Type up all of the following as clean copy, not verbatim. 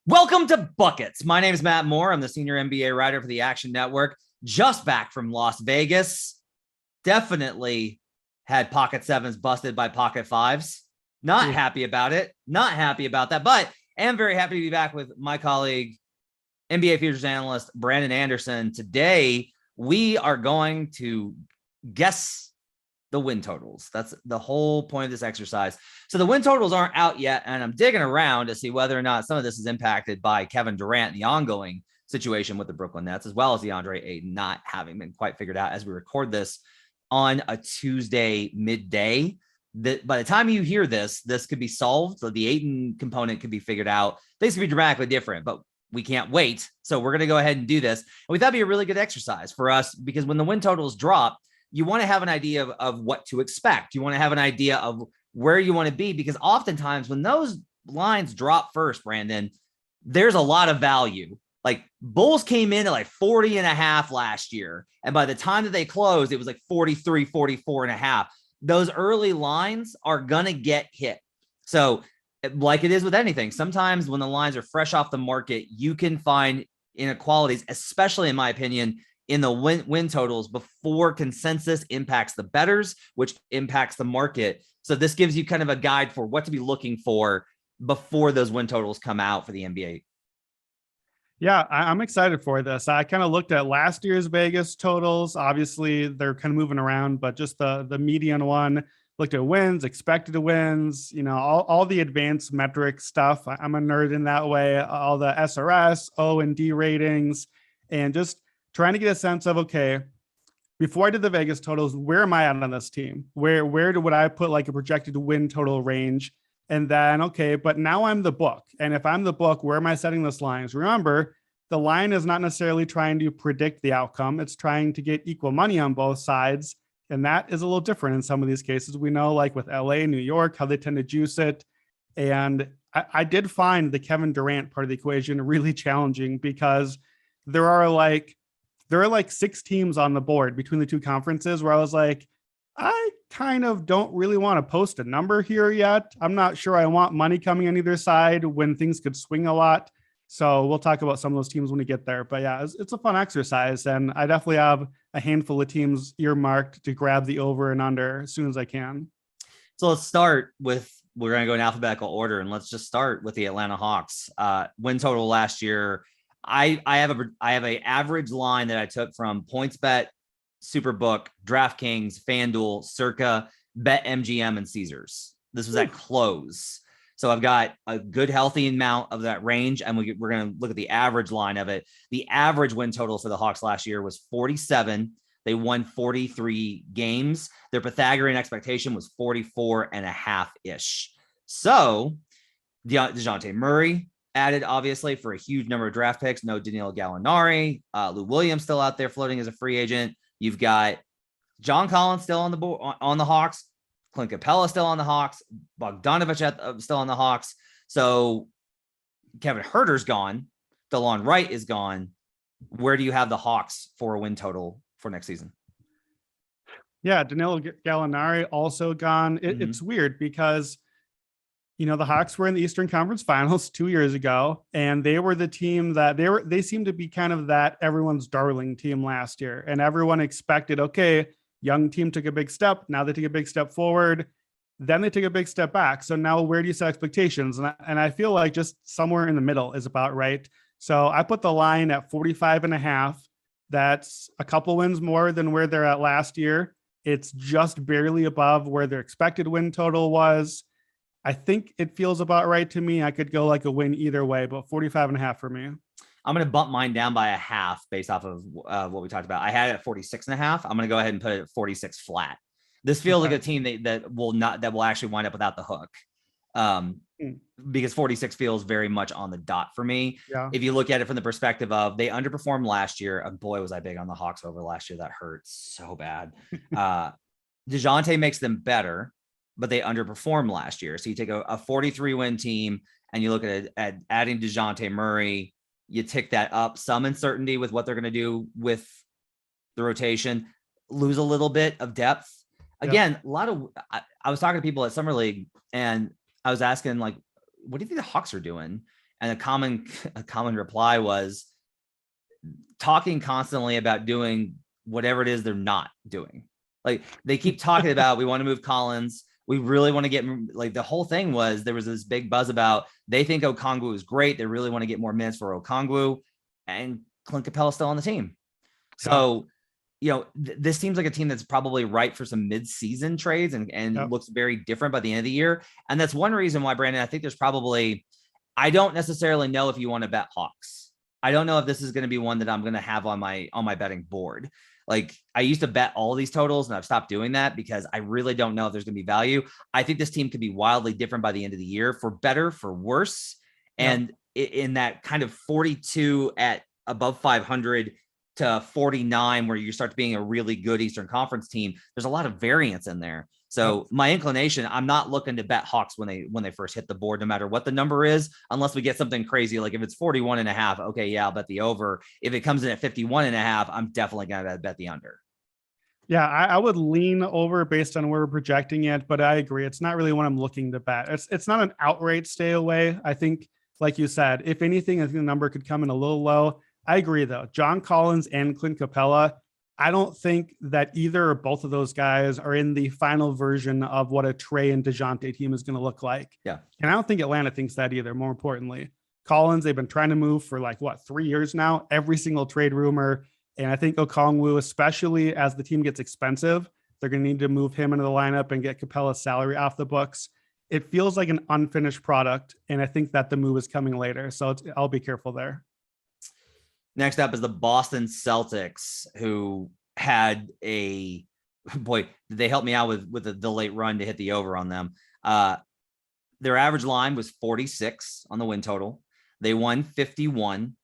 Welcome to Buckets. My name is Matt Moore. I'm the senior NBA writer for the Action Network. Just back from Las Vegas. Definitely had pocket sevens busted by pocket fives. Not happy about it. Not happy about that, but am very happy to be back with my colleague, NBA futures analyst Brandon Anderson. Today, we are going to guess the win totals. That's the whole point of this exercise. So the win totals aren't out yet, and I'm digging around to see whether or not some of this is impacted by Kevin Durant and the ongoing situation with the Brooklyn Nets, as well as DeAndre Ayton not having been quite figured out as we record this on a Tuesday midday. That by the time you hear this could be solved. So the Ayton component could be figured out. Things could be dramatically different, but we can't wait. So we're going to go ahead and do this. And we thought it'd be a really good exercise for us because when the win totals drop, you want to have an idea of what to expect. You want to have an idea of where you want to be, because oftentimes when those lines drop first, Brandon, there's a lot of value. Like Bulls came in at like 40 and a half last year. And by the time that they closed, it was like 43, 44 and a half. Those early lines are going to get hit. So like it is with anything, sometimes when the lines are fresh off the market, you can find inequalities, especially in my opinion, in the win totals before consensus impacts the bettors, which impacts the market. So this gives you kind of a guide for what to be looking for before those win totals come out for the NBA. Yeah, I'm excited for this. I kind of looked at last year's Vegas totals. Obviously, they're kind of moving around, but just the median one, looked at wins, expected wins, all the advanced metric stuff. I'm a nerd in that way, all the SRS, O and D ratings, and just trying to get a sense of, okay, before I did the Vegas totals, where am I at on this team? Where would I put like a projected win total range? And then, okay, but now I'm the book. And if I'm the book, where am I setting this lines? Remember, the line is not necessarily trying to predict the outcome. It's trying to get equal money on both sides. And that is a little different in some of these cases. We know, like with LA, New York, how they tend to juice it. And I did find the Kevin Durant part of the equation really challenging because there are like 6 teams on the board between the two conferences where I was like, I kind of don't really want to post a number here yet. I'm not sure I want money coming on either side when things could swing a lot. So we'll talk about some of those teams when we get there. But yeah, it's a fun exercise. And I definitely have a handful of teams earmarked to grab the over and under as soon as I can. So let's start with, we're going to go in alphabetical order, and let's just start with the Atlanta Hawks. Win total last year. I have a average line that I took from PointsBet, Superbook, DraftKings, FanDuel, Circa, BetMGM, and Caesars. This was at close. So I've got a good, healthy amount of that range, and we're going to look at the average line of it. The average win total for the Hawks last year was 47. They won 43 games. Their Pythagorean expectation was 44 and a half-ish. So DeJounte Murray added, obviously, for a huge number of draft picks. No Danilo Gallinari. Lou Williams still out there floating as a free agent. You've got John Collins still on the board, on the Hawks. Clint Capella still on the Hawks. Bogdanovich still on the Hawks. So Kevin Huerter's gone. DeLon Wright is gone. Where do you have the Hawks for a win total for next season? Yeah, Danilo Gallinari also gone. It's weird because the Hawks were in the Eastern Conference Finals 2 years ago, and they were the team that they seemed to be kind of that everyone's darling team last year. And everyone expected, okay, young team took a big step. Now they take a big step forward. Then they take a big step back. So now where do you set expectations? And I feel like just somewhere in the middle is about right. So I put the line at 45 and a half. That's a couple wins more than where they're at last year. It's just barely above where their expected win total was. I think it feels about right to me. I could go like a win either way, but 45 and a half for me. I'm going to bump mine down by a half based off of what we talked about. I had it at 46 and a half. I'm going to go ahead and put it at 46 flat. This feels like a team that will actually wind up without the hook. Because 46 feels very much on the dot for me. Yeah. If you look at it from the perspective of they underperformed last year, and boy, was I big on the Hawks over last year. That hurts so bad. DeJounte makes them better, but they underperformed last year. So you take a 43 win team and you look at adding DeJounte Murray, you tick that up, some uncertainty with what they're going to do with the rotation, lose a little bit of depth. Again, a lot of, I was talking to people at Summer League and I was asking, like, what do you think the Hawks are doing? And a common reply was talking constantly about doing whatever it is they're not doing. Like they keep talking about, we want to move Collins. We really want to get, like, the whole thing was there was this big buzz about they think Okongwu is great. They really want to get more minutes for Okongwu, and Clint Capella's still on the team. So, this seems like a team that's probably ripe for some mid-season trades and looks very different by the end of the year. And that's one reason why, Brandon, I think there's probably, I don't necessarily know if you want to bet Hawks. I don't know if this is going to be one that I'm going to have on my betting board. Like, I used to bet all these totals and I've stopped doing that because I really don't know if there's going to be value. I think this team could be wildly different by the end of the year, for better, for worse. And in that kind of 42 at above 500 to 49, where you start being a really good Eastern Conference team, there's a lot of variance in there. So my inclination, I'm not looking to bet Hawks when they first hit the board, no matter what the number is, unless we get something crazy. Like if it's 41.5, okay, yeah, I'll bet the over. If it comes in at 51.5, I'm definitely going to bet the under. Yeah, I would lean over based on where we're projecting it, but I agree. It's not really what I'm looking to bet. It's not an outright stay away. I think, like you said, if anything, I think the number could come in a little low. I agree, though. John Collins and Clint Capella, I don't think that either or both of those guys are in the final version of what a Trey and DeJounte team is going to look like. Yeah. And I don't think Atlanta thinks that either, more importantly. Collins, they've been trying to move for 3 years now, every single trade rumor. And I think Okongwu, especially as the team gets expensive, they're going to need to move him into the lineup and get Capella's salary off the books. It feels like an unfinished product, and I think that the move is coming later. So I'll be careful there. Next up is the Boston Celtics, who had boy, did they help me out with the late run to hit the over on them. Their average line was 46 on the win total. They won 51.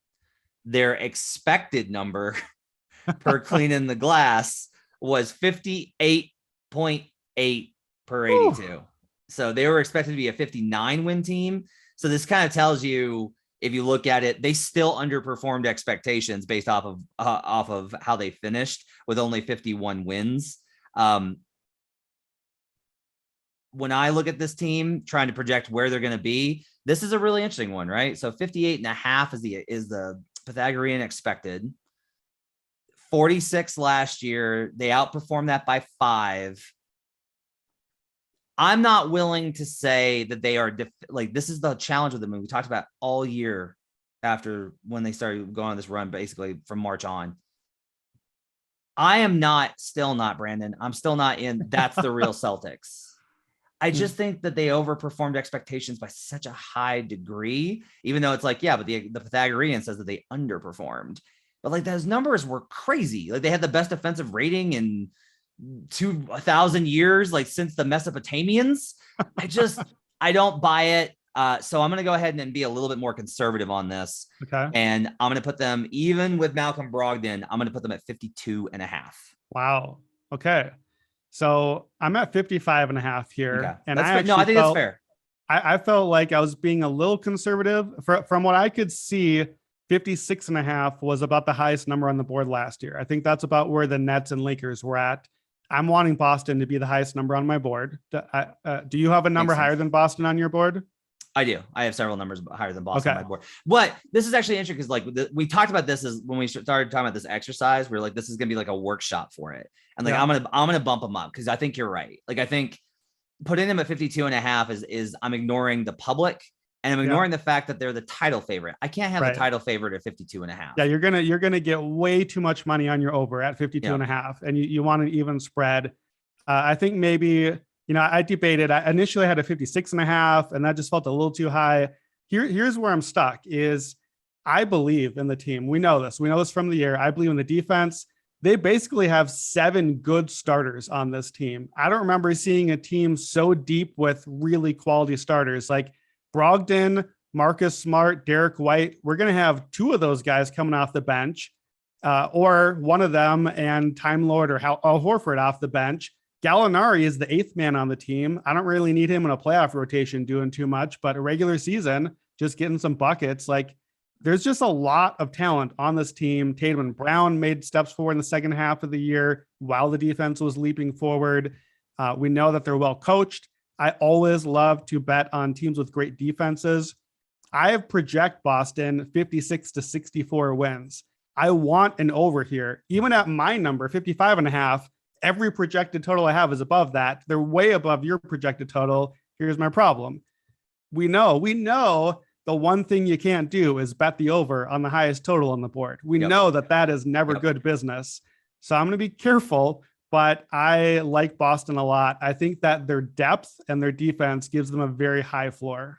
Their expected number per cleaning the glass was 58.8 per 82. Ooh. So they were expected to be a 59 win team. So this kind of tells you, if you look at it, they still underperformed expectations based off of how they finished with only 51 wins. When I look at this team trying to project where they're going to be, this is a really interesting one, right? So 58.5 is the Pythagorean expected. 46 last year. They outperformed that by 5. I'm not willing to say that they are this is the challenge with them. We talked about all year after when they started going on this run, basically from March on. I am still not, Brandon. I'm still not in. That's the real Celtics. I just think that they overperformed expectations by such a high degree, even though it's but the Pythagorean says that they underperformed. But those numbers were crazy. They had the best defensive rating in 2,000 years, since the Mesopotamians. I don't buy it. So I'm going to go ahead and be a little bit more conservative on this. Okay. And I'm going to put them, even with Malcolm Brogdon, I'm going to put them at 52.5. Wow. Okay. So I'm at 55.5 here. Okay. And I think that's fair. I felt like I was being a little conservative. From what I could see, 56.5 was about the highest number on the board last year. I think that's about where the Nets and Lakers were at. I'm wanting Boston to be the highest number on my board. Do you have a number higher than Boston on your board? I do. I have several numbers higher than Boston on my board. But this is actually interesting because we talked about this as when we started talking about this exercise. We're this is going to be a workshop for it. And I'm going to bump them up because I think you're right. I think putting them at 52.5 is I'm ignoring the public. And I'm ignoring the fact that they're the title favorite. I can't have the title favorite at 52.5. Yeah, you're gonna get way too much money on your over at 52.5, and you want an even spread. I think maybe I debated. I initially had a 56.5, and that just felt a little too high. Here's where I'm stuck. Is I believe in the team. We know this. We know this from the year. I believe in the defense. They basically have 7 good starters on this team. I don't remember seeing a team so deep with really quality starters Brogdon, Marcus Smart, Derek White. We're going to have 2 of those guys coming off the bench, or one of them and Time Lord or Al Horford off the bench. Gallinari is the 8th man on the team. I don't really need him in a playoff rotation doing too much, but a regular season, just getting some buckets. There's just a lot of talent on this team. Tatum and Brown made steps forward in the second half of the year while the defense was leaping forward. We know that they're well coached. I always love to bet on teams with great defenses. I have project Boston 56 to 64 wins. I want an over here. Even at my number, 55.5, every projected total I have is above that. They're way above your projected total. Here's my problem. We know the one thing you can't do is bet the over on the highest total on the board. We know that is never good business. So I'm going to be careful, but I like Boston a lot. I think that their depth and their defense gives them a very high floor.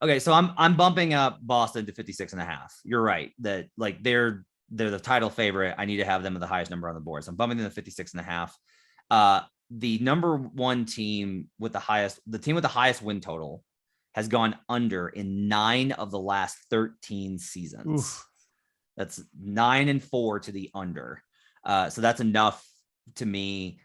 Okay, so I'm bumping up Boston to 56.5. You're right that like they're the title favorite. I need to have them at the highest number on the board. So I'm bumping them to 56.5. The number one team with the highest win total has gone under in 9 of the last 13 seasons. Oof. That's 9-4 to the under. So that's enough to me.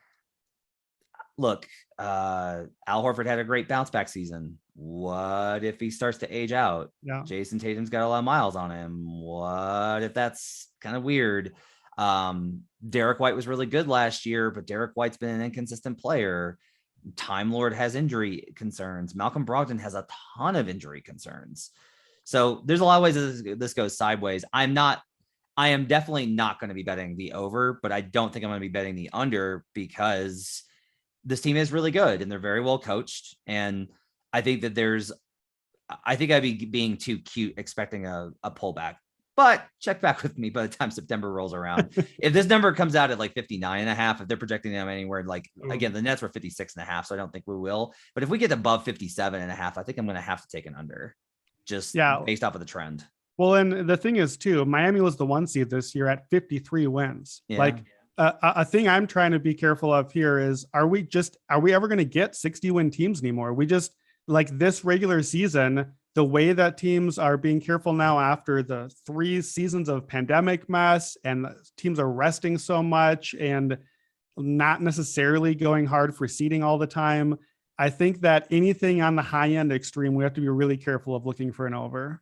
Look, Al Horford had a great bounce back season. What if he starts to age out? Yeah. Jason Tatum's got a lot of miles on him. What if that's kind of weird? Derek White was really good last year, but Derek White's been an inconsistent player. Time Lord has injury concerns. Malcolm Brogdon has a ton of injury concerns. So there's a lot of ways this goes sideways. I am definitely not going to be betting the over, but I don't think I'm going to be betting the under because this team is really good and they're very well coached. And I think that I think I'd be being too cute expecting a pullback, but check back with me by the time September rolls around. If this number comes out at like 59.5, if they're projecting them anywhere, like again, the Nets were 56.5, so I don't think we will. But if we get above 57.5, I think I'm going to have to take an under just based off of the trend. Well, and the thing is too, Miami was the 1 seed this year at 53 wins. Yeah. Like a thing I'm trying to be careful of here is, are we ever going to get 60 win teams anymore? We just like this regular season, the way that teams are being careful now after the 3 seasons of pandemic mess and teams are resting so much and not necessarily going hard for seeding all the time. I think that anything on the high end extreme, we have to be really careful of looking for an over.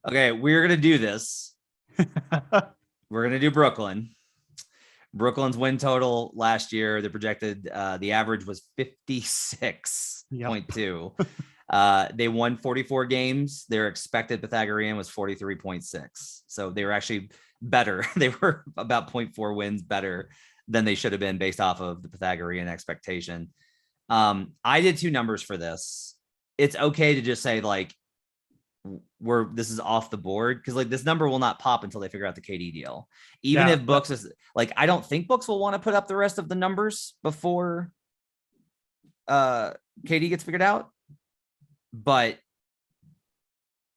Okay, we're going to do this. We're going to do Brooklyn. Brooklyn's win total last year, the projected, the average was 56.2. They won 44 games. Their expected Pythagorean was 43.6. So they were actually better. They were about 0.4 wins better than they should have been based off of the Pythagorean expectation. I did 2 numbers for this. It's okay to just say like, this is off the board because like this number will not pop until they figure out the KD deal. Even if Books is like, I don't think Books will want to put up the rest of the numbers before KD gets figured out. But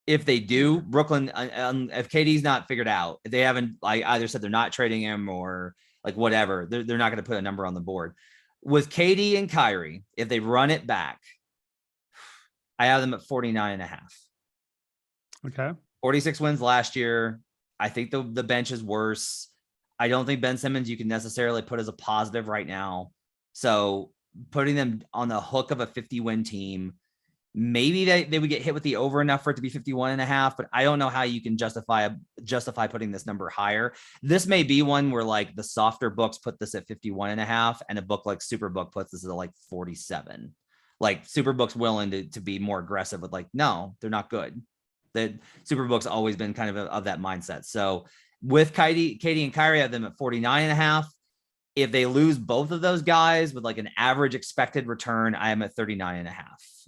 if they do, Brooklyn, if KD's not figured out, if they haven't like either said they're not trading him or like whatever, they're not going to put a number on the board. With KD and Kyrie, if they run it back, I have them at 49.5. Okay. 46 wins last year. I think the bench is worse. I don't think Ben Simmons you can necessarily put as a positive right now. So putting them on the hook of a 50-win team, maybe they would get hit with the over enough for it to be 51.5, but I don't know how you can justify putting this number higher. This may be one where like the softer books put this at 51.5 and a book like Superbook puts this at like 47. Like Superbook's willing to be more aggressive with like, no, they're not good. That Superbook's always been kind of that mindset. So with KD and Kyrie, I have them at 49.5. If they lose both of those guys with like an average expected return, I am at 39.5.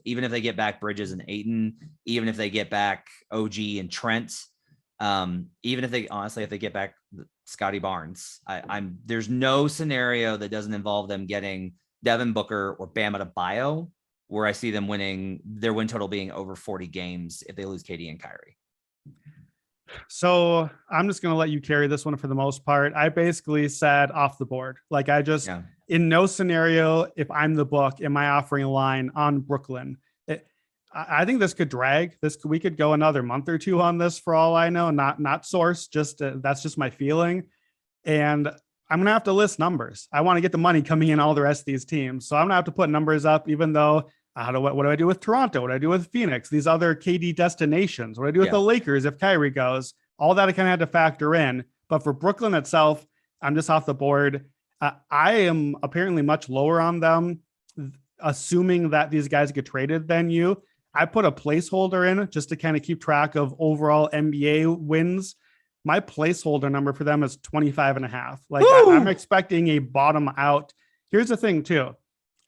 Even if they get back Bridges and Ayton, even if they get back OG and Trent, even if they get back Scotty Barnes, there's no scenario that doesn't involve them getting Devin Booker or Bam Adebayo where I see them winning their win total being over 40 games if they lose KD and Kyrie. So I'm just going to let you carry this one for the most part. I basically said off the board. Like in no scenario, if I'm the book, am I offering a line on Brooklyn? I think this could drag we could go another month or 2 on this for all I know, not source, that's just my feeling. And I'm going to have to list numbers. I want to get the money coming in all the rest of these teams. So I'm going to have to put numbers up, even though what do I do with Toronto? What do I do with Phoenix? These other KD destinations? What do I do with the Lakers if Kyrie goes? All that I kind of had to factor in. But for Brooklyn itself, I'm just off the board. I am apparently much lower on them, assuming that these guys get traded than you. I put a placeholder in just to kind of keep track of overall NBA wins. My placeholder number for them is 25.5. Like I'm expecting a bottom out. Here's the thing too.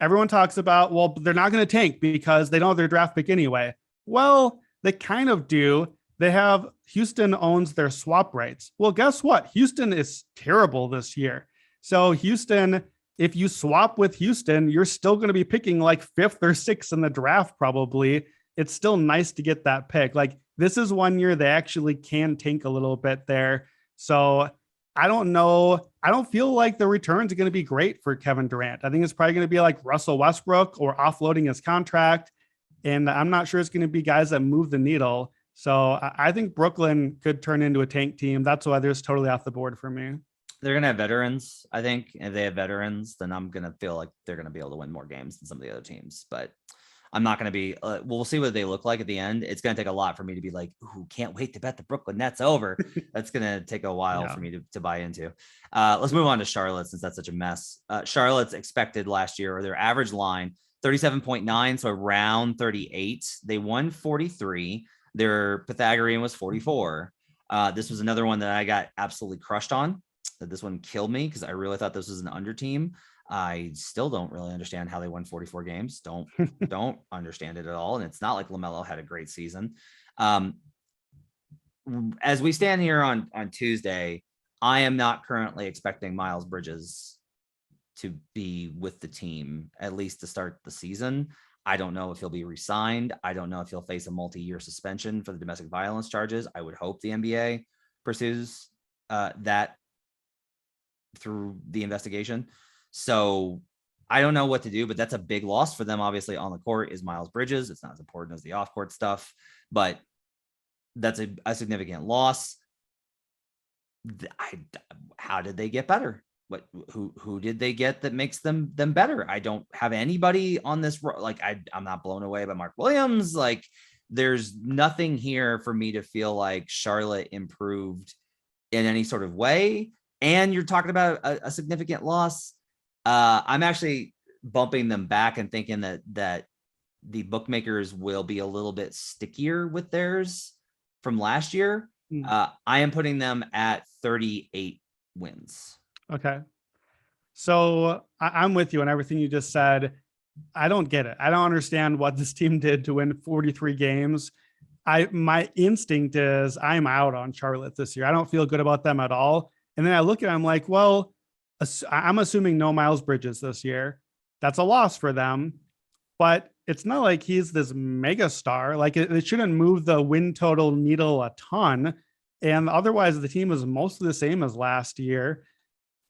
Everyone talks about, well, they're not going to tank because they don't have their draft pick anyway. Well, they kind of do. They have Houston owns their swap rights. Well, guess what? Houston is terrible this year. So Houston, if you swap with Houston, you're still going to be picking like fifth or sixth in the draft, probably. It's still nice to get that pick. Like this is one year they actually can tank a little bit there. So I don't know. I don't feel like the returns are going to be great for Kevin Durant. I think it's probably going to be like Russell Westbrook or offloading his contract. And I'm not sure it's going to be guys that move the needle. So I think Brooklyn could turn into a tank team. That's why they're totally off the board for me. They're going to have veterans, I think. If they have veterans, then I'm going to feel like they're going to be able to win more games than some of the other teams. But I'm not going to be, we'll see what they look like at the end. It's going to take a lot for me to be like, ooh, can't wait to bet the Brooklyn Nets over. That's going to take a while for me to buy into. Let's move on to Charlotte since that's such a mess. Charlotte's expected last year, or their average line, 37.9, so around 38. They won 43. Their Pythagorean was 44. This was another one that I got absolutely crushed on. This one killed me because I really thought this was an under team. I still don't really understand how they won 44 games. Don't understand it at all. And it's not like LaMelo had a great season. As we stand here on Tuesday, I am not currently expecting Miles Bridges to be with the team, at least to start the season. I don't know if he'll be re-signed. I don't know if he'll face a multi-year suspension for the domestic violence charges. I would hope the NBA pursues that through the investigation. So I don't know what to do, but that's a big loss for them. Obviously on the court is Miles Bridges. It's not as important as the off-court stuff, but that's a significant loss. How did they get better? Who did they get that makes them better? I don't have anybody on this. Like I'm not blown away by Mark Williams. Like there's nothing here for me to feel like Charlotte improved in any sort of way. And you're talking about a significant loss. I'm actually bumping them back and thinking that the bookmakers will be a little bit stickier with theirs from last year. I am putting them at 38 wins. Okay. So I'm with you on everything you just said. I don't get it. I don't understand what this team did to win 43 games. My instinct is I'm out on Charlotte this year. I don't feel good about them at all. And then I look at it, I'm like, well, I'm assuming no Miles Bridges this year. That's a loss for them, but it's not like he's this mega star. Like it shouldn't move the win total needle a ton. And otherwise the team is mostly the same as last year.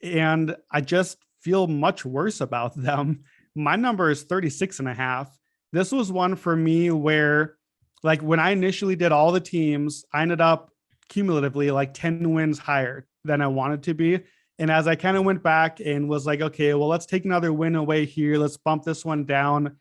And I just feel much worse about them. My number is 36.5. This was one for me where like when I initially did all the teams, I ended up cumulatively like 10 wins higher than I wanted to be. And as I kind of went back and was like, okay, well, let's take another win away here. Let's bump this one down.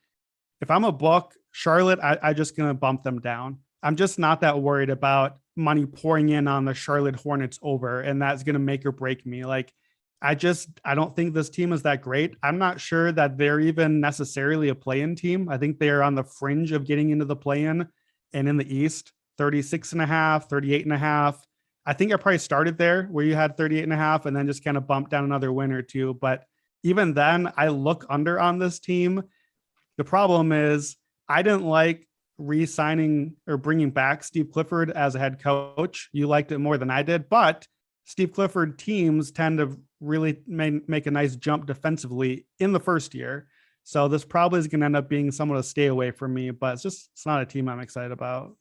If I'm a book, Charlotte, I just going to bump them down. I'm just not that worried about money pouring in on the Charlotte Hornets over, and that's going to make or break me. Like, I don't think this team is that great. I'm not sure that they're even necessarily a play-in team. I think they are on the fringe of getting into the play-in, and in the East, 36.5, 38.5. I think I probably started there where you had 38.5 and then just kind of bumped down another win or two. But even then I look under on this team. The problem is I didn't like re-signing or bringing back Steve Clifford as a head coach. You liked it more than I did, but Steve Clifford teams tend to really make a nice jump defensively in the first year. So this probably is going to end up being somewhat a stay away from me, but it's not a team I'm excited about.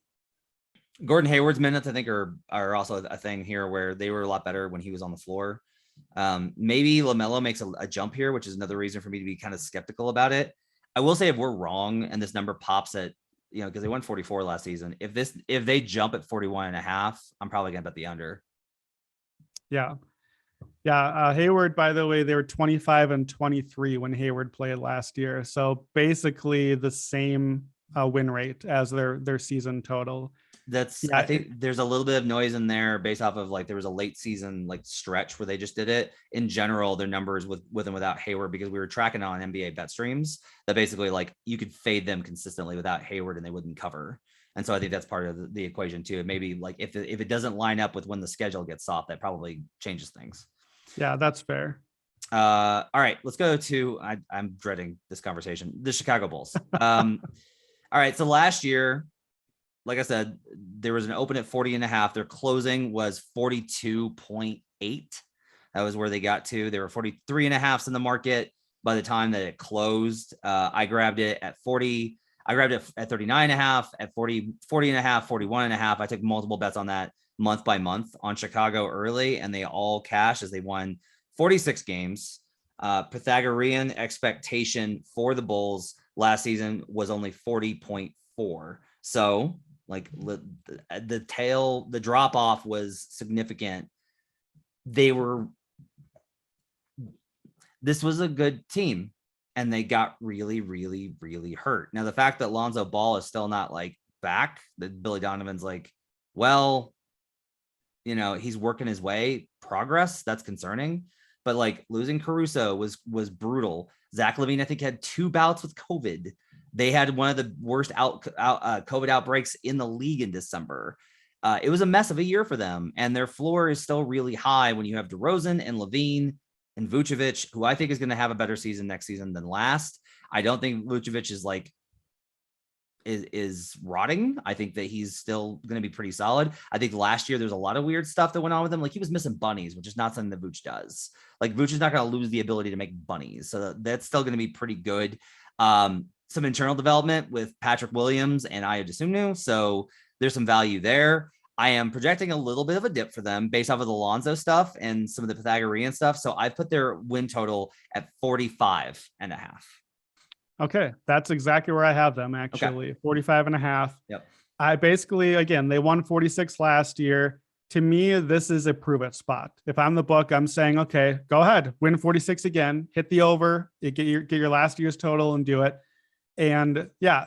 Gordon Hayward's minutes, I think, are also a thing here where they were a lot better when he was on the floor. Maybe LaMelo makes a jump here, which is another reason for me to be kind of skeptical about it. I will say if we're wrong and this number pops at, because they won 44 last season, if they jump at 41.5, I'm probably going to bet the under. Yeah. Hayward, by the way, they were 25-23 when Hayward played last year. So basically the same win rate as their season total. Yeah, I think there's a little bit of noise in there based off of like there was a late season like stretch where they just did it. In general, their numbers with and without Hayward, because we were tracking on NBA bet streams that basically like you could fade them consistently without Hayward and they wouldn't cover. And so I think that's part of the equation too. Maybe like if it doesn't line up with when the schedule gets soft, that probably changes things. yeah, that's fair. All right, let's go to I'm dreading this conversation. The Chicago Bulls. All right, so last year, like I said, there was an open at 40.5. Their closing was 42.8. That was where they got to. There were 43.5s in the market by the time that it closed. I grabbed it at 40. I grabbed it at 39.5, at 40.5, 41.5. I took multiple bets on that month by month on Chicago early, and they all cashed as they won 46 games. Pythagorean expectation for the Bulls last season was only 40.4. So like the drop off was significant. This was a good team and they got really, really, really hurt. Now, the fact that Lonzo Ball is still not like back, that Billy Donovan's like, well, he's working his way, progress, that's concerning. But like losing Caruso was brutal. Zach LaVine, I think, had 2 bouts with COVID. They had one of the worst COVID outbreaks in the league in December. It was a mess of a year for them, and their floor is still really high when you have DeRozan and LaVine and Vucevic, who I think is going to have a better season next season than last. I don't think Vucevic is rotting. I think that he's still going to be pretty solid. I think last year there's a lot of weird stuff that went on with him. Like he was missing bunnies, which is not something that Vuce does. Like Vuce is not going to lose the ability to make bunnies. So that's still going to be pretty good. Some internal development with Patrick Williams and Ayo Dosunmu. So there's some value there. I am projecting a little bit of a dip for them based off of the Lonzo stuff and some of the Pythagorean stuff. So I put their win total at 45.5. Okay. That's exactly where I have them actually. Okay. 45.5. Yep. I basically, again, they won 46 last year. To me, this is a prove it spot. If I'm the book, I'm saying, okay, go ahead, win 46 again, hit the over, get your last year's total and do it. And yeah,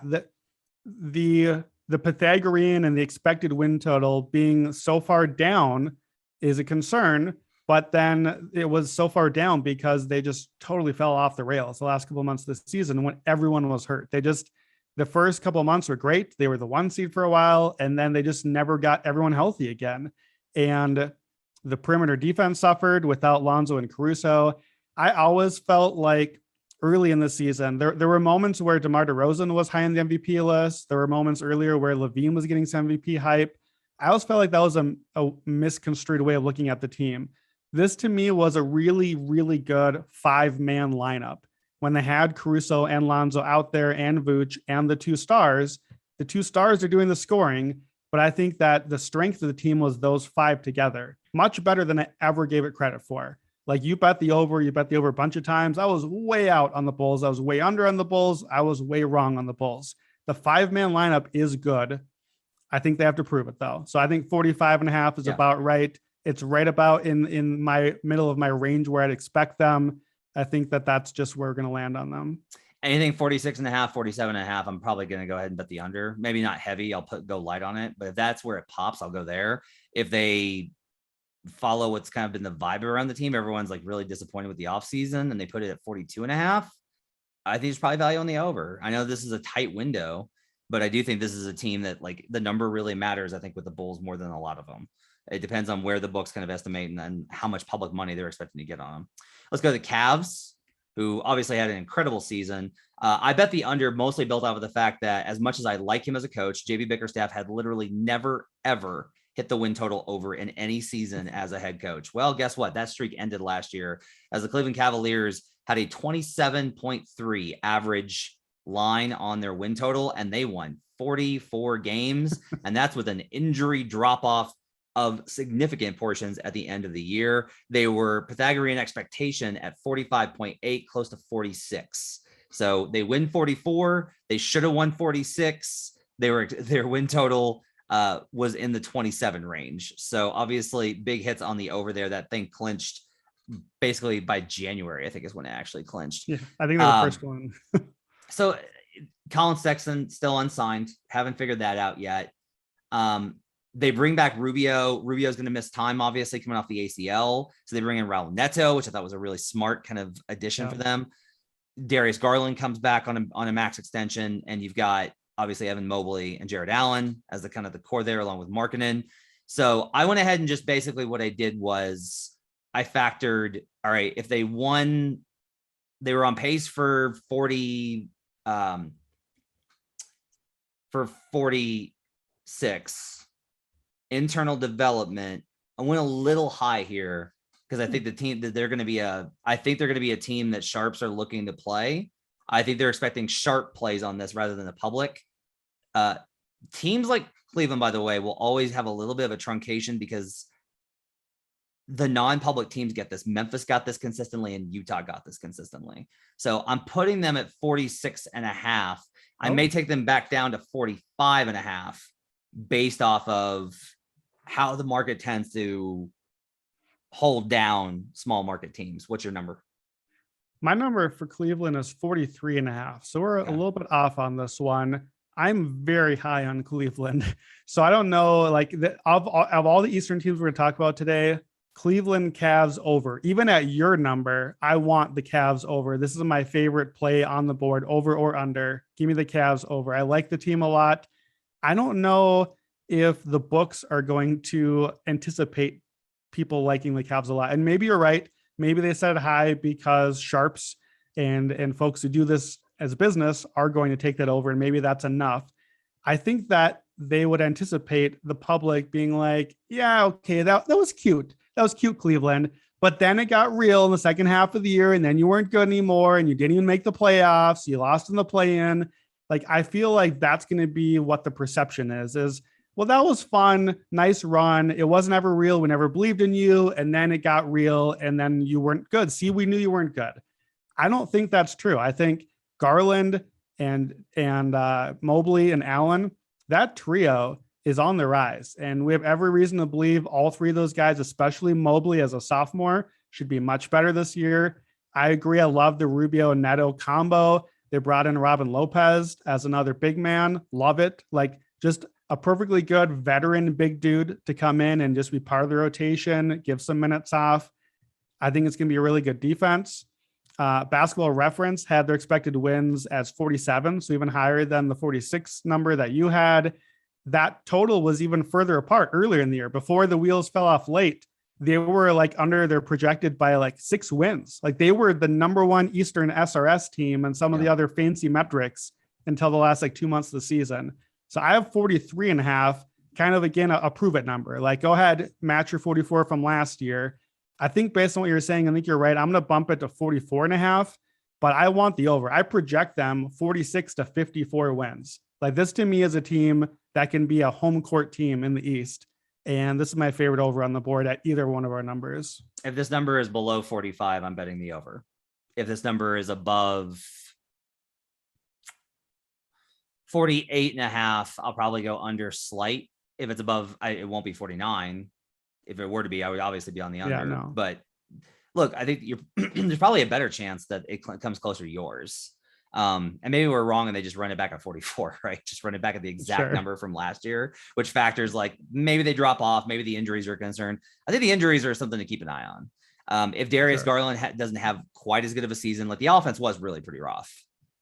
the Pythagorean and the expected win total being so far down is a concern, but then it was so far down because they just totally fell off the rails the last couple of months of the season when everyone was hurt. The first couple of months were great. They were the 1 seed for a while, and then they just never got everyone healthy again. And the perimeter defense suffered without Lonzo and Caruso. I always felt like early in the season, there were moments where DeMar DeRozan was high on the MVP list. There were moments earlier where LaVine was getting some MVP hype. I always felt like that was a misconstrued way of looking at the team. This to me was a really, really good 5-man lineup. When they had Caruso and Lonzo out there and Vooch and the 2 stars are doing the scoring. But I think that the strength of the team was those 5 together, much better than I ever gave it credit for. Like you bet the over a bunch of times. I was way out on the Bulls. I was way under on the Bulls. I was way wrong on the Bulls. The 5-man lineup is good. I think they have to prove it though. So I think 45.5 is about right. It's right about in my middle of my range where I'd expect them. I think that's just where we're going to land on them. Anything 46.5, 47.5, I'm probably going to go ahead and bet the under. Maybe not heavy. I'll go light on it, but if that's where it pops, I'll go there. If they follow what's kind of been the vibe around the team, everyone's like really disappointed with the offseason and they put it at 42.5. I think there's probably value on the over. I know this is a tight window, but I do think this is a team that like the number really matters. I think with the Bulls more than a lot of them. It depends on where the books kind of estimate and then how much public money they're expecting to get on them. Let's go to the Cavs, who obviously had an incredible season. I bet the under mostly built out of the fact that as much as I like him as a coach, JB Bickerstaff had literally never, ever hit the win total over in any season as a head coach. Well, guess what? That streak ended last year as the Cleveland Cavaliers had a 27.3 average line on their win total, and they won 44 games. And that's with an injury drop-off of significant portions at the end of the year. They were Pythagorean expectation at 45.8, close to 46. So they win 44. They should have won 46. Their win total was in the 27 range. So obviously big hits on the over there. That thing clinched basically by January, I think is when it actually clinched. Yeah, I think they were the first one. So Colin Sexton still unsigned. Haven't figured that out yet. They bring back Rubio. Rubio's going to miss time, obviously, coming off the ACL. So they bring in Raul Neto, which I thought was a really smart kind of addition for them. Darius Garland comes back on a max extension, and you've got obviously Evan Mobley and Jared Allen as the kind of the core there, along with Markkanen. So I went ahead and just basically what I did was I factored, all right, if they won, they were on pace for 46 internal development. I went a little high here because I think the team that they're going to be a team that sharps are looking to play. I think they're expecting sharp plays on this rather than the public. Teams like Cleveland, by the way, will always have a little bit of a truncation because the non-public teams get this. Memphis got this consistently and Utah got this consistently. So I'm putting them at 46.5. I may take them back down to 45.5 based off of how the market tends to hold down small market teams. What's your number? My number for Cleveland is 43.5. So we're a little bit off on this one. I'm very high on Cleveland. So I don't know, like of all the Eastern teams we're going to talk about today, Cleveland Cavs over. Even at your number, I want the Cavs over. This is my favorite play on the board, over or under. Give me the Cavs over. I like the team a lot. I don't know if the books are going to anticipate people liking the Cavs a lot. And maybe you're right. Maybe they set it high because sharps and folks who do this as business are going to take that over. And maybe that's enough. I think that they would anticipate the public being like, yeah, okay, that was cute. That was cute, Cleveland. But then it got real in the second half of the year, and then you weren't good anymore, and you didn't even make the playoffs. You lost in the play-in. Like, I feel like that's going to be what the perception is, well, that was fun. Nice run. It wasn't ever real. We never believed in you. And then it got real, and then you weren't good. See, we knew you weren't good. I don't think that's true. I think Garland and Mobley and Allen, that trio is on the rise. And we have every reason to believe all three of those guys, especially Mobley as a sophomore, should be much better this year. I agree. I love the Rubio and Neto combo. They brought in Robin Lopez as another big man. Love it. Like, just a perfectly good veteran big dude to come in and just be part of the rotation, give some minutes off. I think it's going to be a really good defense. Basketball Reference had their expected wins as 47, so even higher than the 46 number that you had. That total was even further apart earlier in the year. Before the wheels fell off late, they were like under their projected by like 6 wins. Like, they were the number one Eastern SRS team and some of the other fancy metrics until the last like 2 months of the season. So I have 43.5, kind of, again, a prove it number. Like, go ahead, match your 44 from last year. I think based on what you're saying, I think you're right. I'm going to bump it to 44.5, but I want the over. I project them 46 to 54 wins. Like, this to me is a team that can be a home court team in the East. And this is my favorite over on the board at either one of our numbers. If this number is below 45, I'm betting the over. If this number is above 48.5, I'll probably go under slight. If it's above, it won't be 49. If it were to be, I would obviously be on the under. No. But look, I think there's probably a better chance that it comes closer to yours. And maybe we're wrong and they just run it back at 44, right? Just run it back at the exact number from last year, which factors like maybe they drop off, maybe the injuries are a concern. I think the injuries are something to keep an eye on. If Darius Garland doesn't have quite as good of a season, like the offense was really pretty rough.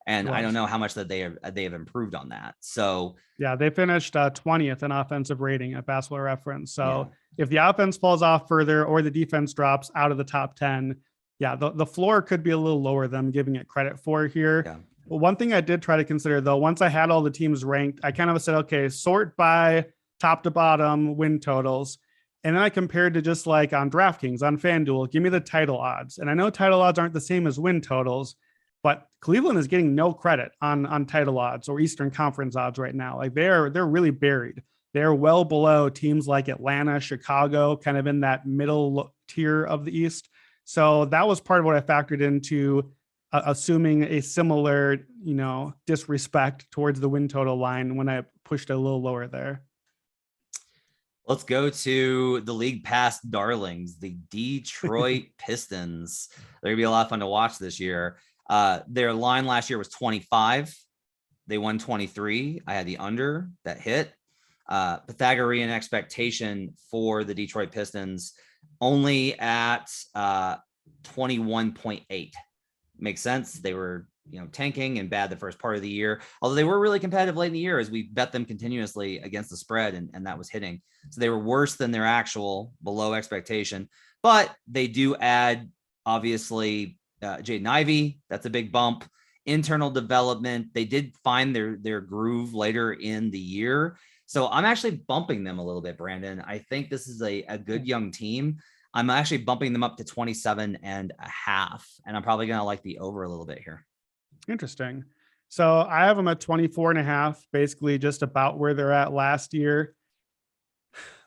And I don't know how much that they have improved on that. So yeah, they finished 20th in offensive rating at Basketball Reference. So if the offense falls off further or the defense drops out of the top 10, the floor could be a little lower than I'm giving it credit for here. Yeah. Well, one thing I did try to consider, though, once I had all the teams ranked, I kind of said, okay, sort by top to bottom win totals. And then I compared to just like on DraftKings, on FanDuel, give me the title odds. And I know title odds aren't the same as win totals, but Cleveland is getting no credit on title odds or Eastern Conference odds right now. Like, they're really buried. They're well below teams like Atlanta, Chicago, kind of in that middle tier of the East. So that was part of what I factored into assuming a similar, disrespect towards the win total line when I pushed it a little lower there. Let's go to the league past darlings, the Detroit Pistons. They're going to be a lot of fun to watch this year. Their line last year was 25. They won 23. I had the under that hit. Pythagorean expectation for the Detroit Pistons only at 21.8. Makes sense. They were, tanking and bad the first part of the year, although they were really competitive late in the year as we bet them continuously against the spread, and that was hitting. So they were worse than their actual below expectation, but they do add, obviously, Jaden Ivey. That's a big bump. Internal development. They did find their groove later in the year. So I'm actually bumping them a little bit, Brandon. I think this is a good young team. I'm actually bumping them up to 27.5, and I'm probably going to like the over a little bit here. Interesting. So I have them at 24.5, basically just about where they're at last year.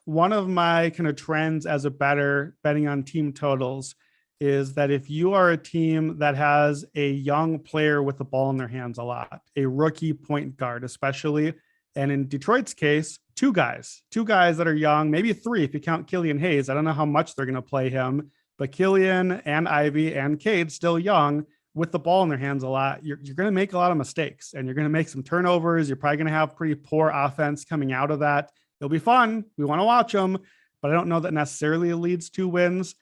One of my kind of trends as a betting on team totals is that if you are a team that has a young player with the ball in their hands a lot, a rookie point guard especially, and in Detroit's case, two guys that are young, maybe three if you count Killian Hayes. I don't know how much they're going to play him, but Killian and Ivy and Cade still young with the ball in their hands a lot. You're going to make a lot of mistakes and you're going to make some turnovers. You're probably going to have pretty poor offense coming out of that. It'll be fun. We want to watch them, but I don't know that necessarily leads to wins.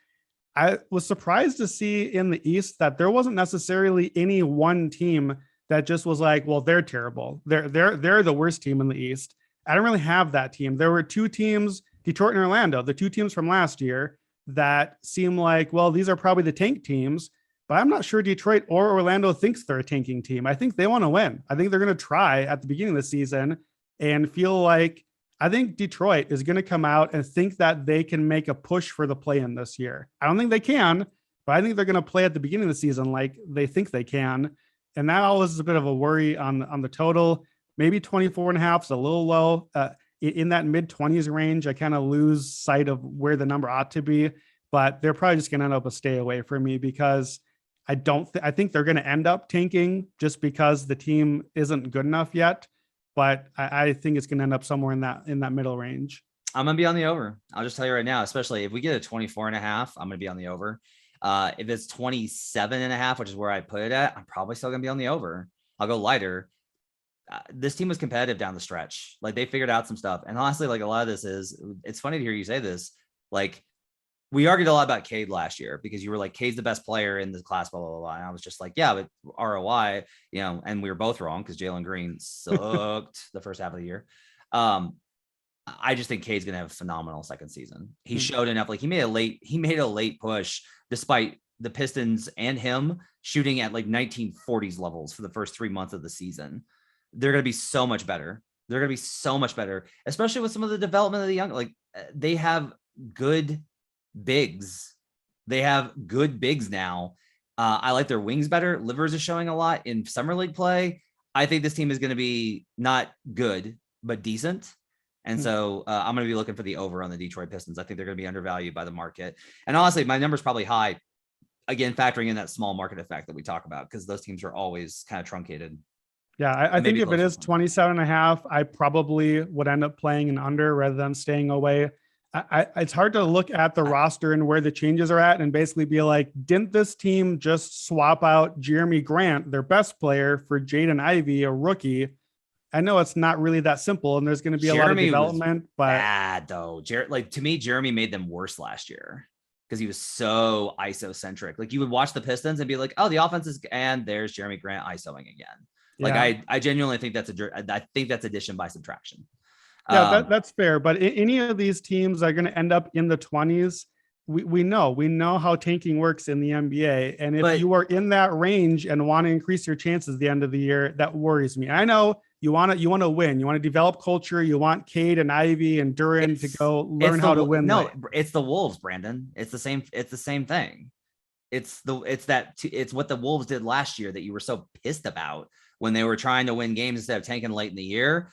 I was surprised to see in the East that there wasn't necessarily any one team that just was like, well, they're terrible. They're the worst team in the East. I don't really have that team. There were two teams, Detroit and Orlando, the two teams from last year that seem like, well, these are probably the tank teams, but I'm not sure Detroit or Orlando thinks they're a tanking team. I think they want to win. I think they're going to try at the beginning of the season and feel like, I think Detroit is going to come out and think that they can make a push for the play-in this year. I don't think they can, but I think they're going to play at the beginning of the season like they think they can. And that always is a bit of a worry on the total. Maybe 24.5 is a little low. In that mid-20s range, I kind of lose sight of where the number ought to be, but they're probably just going to end up a stay away from me because I think they're going to end up tanking just because the team isn't good enough yet. But I think it's going to end up somewhere in that middle range. I'm going to be on the over. I'll just tell you right now, especially if we get a 24.5, I'm going to be on the over. If it's 27.5, which is where I put it at, I'm probably still going to be on the over. I'll go lighter. This team was competitive down the stretch. Like they figured out some stuff. And honestly, like a lot of this it's funny to hear you say this. Like we argued a lot about Cade last year because you were like, Cade's the best player in the class, blah, blah, blah. And I was just like, yeah, but ROI, and we were both wrong because Jalen Green sucked the first half of the year. I just think Cade's going to have a phenomenal second season. He showed enough. Like he made a late push despite the Pistons and him shooting at like 1940s levels for the first 3 months of the season. They're going to be so much better. They're going to be so much better, especially with some of the development of the young. Like they have good bigs. They have good bigs now. I like their wings better. Livers is showing a lot in summer league play. I think this team is going to be not good, but decent. And so I'm going to be looking for the over on the Detroit Pistons. I think they're going to be undervalued by the market. And honestly, my number's probably high. Again, factoring in that small market effect that we talk about, because those teams are always kind of truncated. Yeah, I think if it is 27.5, I probably would end up playing an under rather than staying away. It's hard to look at the roster and where the changes are at and basically be like, didn't this team just swap out Jeremy Grant, their best player, for Jaden Ivey, a rookie? I know it's not really that simple, and there's going to be a lot of development. But bad though, to me, Jeremy made them worse last year because he was so ISO-centric. Like you would watch the Pistons and be like, oh, the offense is, and there's Jeremy Grant ISOing again. Like I genuinely think that's addition by subtraction. Yeah, that's fair. But any of these teams are going to end up in the 20s. We know how tanking works in the NBA. And if you are in that range and want to increase your chances at the end of the year, that worries me. I know you want to win. You want to develop culture. You want Cade and Ivy and Duran to go learn how to win. No, it's the Wolves, Brandon. It's the same thing. It's what the Wolves did last year that you were so pissed about when they were trying to win games instead of tanking late in the year.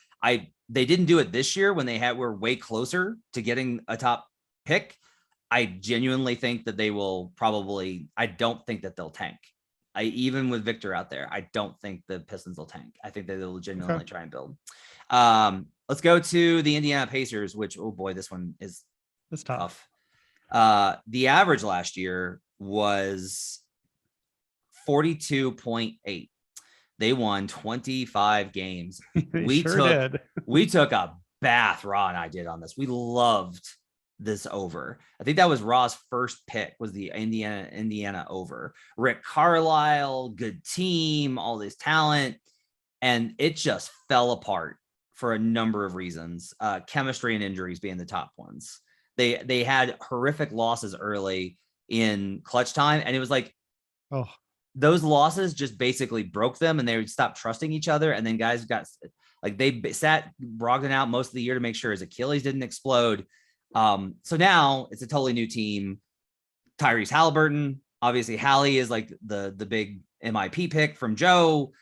They didn't do it this year when were way closer to getting a top pick. I genuinely think that they will I don't think that they'll tank. Even with Victor out there, I don't think the Pistons will tank. I think that they'll genuinely try and build. Let's go to the Indiana Pacers, which, oh boy, this one is tough. The average last year was 42.8. They won 25 games. We took a bath Raw and I did on this. We loved this over. I think that was Raw's first pick, was the Indiana over. Rick Carlisle, good team, all this talent, and it just fell apart for a number of reasons. Chemistry and injuries being the top ones. They had horrific losses early in clutch time, and it was like, oh, those losses just basically broke them, and they would stop trusting each other. And then guys got like, they sat Brogdon out most of the year to make sure his Achilles didn't explode. So now it's a totally new team. Tyrese Halliburton, obviously Hallie is like the big MIP pick from Joe.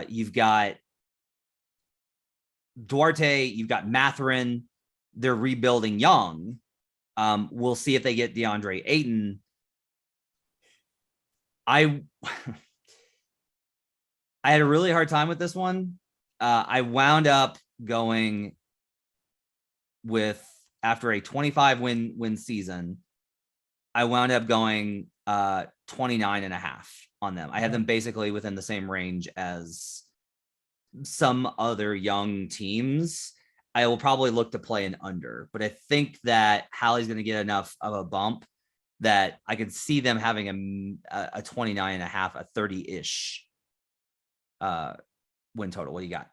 You've got Duarte, you've got Mathurin. They're rebuilding young. We'll see if they get DeAndre Ayton. I had a really hard time with this one. I wound up going with, after a 25 win season, I wound up going 29.5 on them. I had them basically within the same range as some other young teams. I will probably look to play an under, but I think that Hallie's going to get enough of a bump that I could see them having a 29.5, a 30-ish win total. What do you got?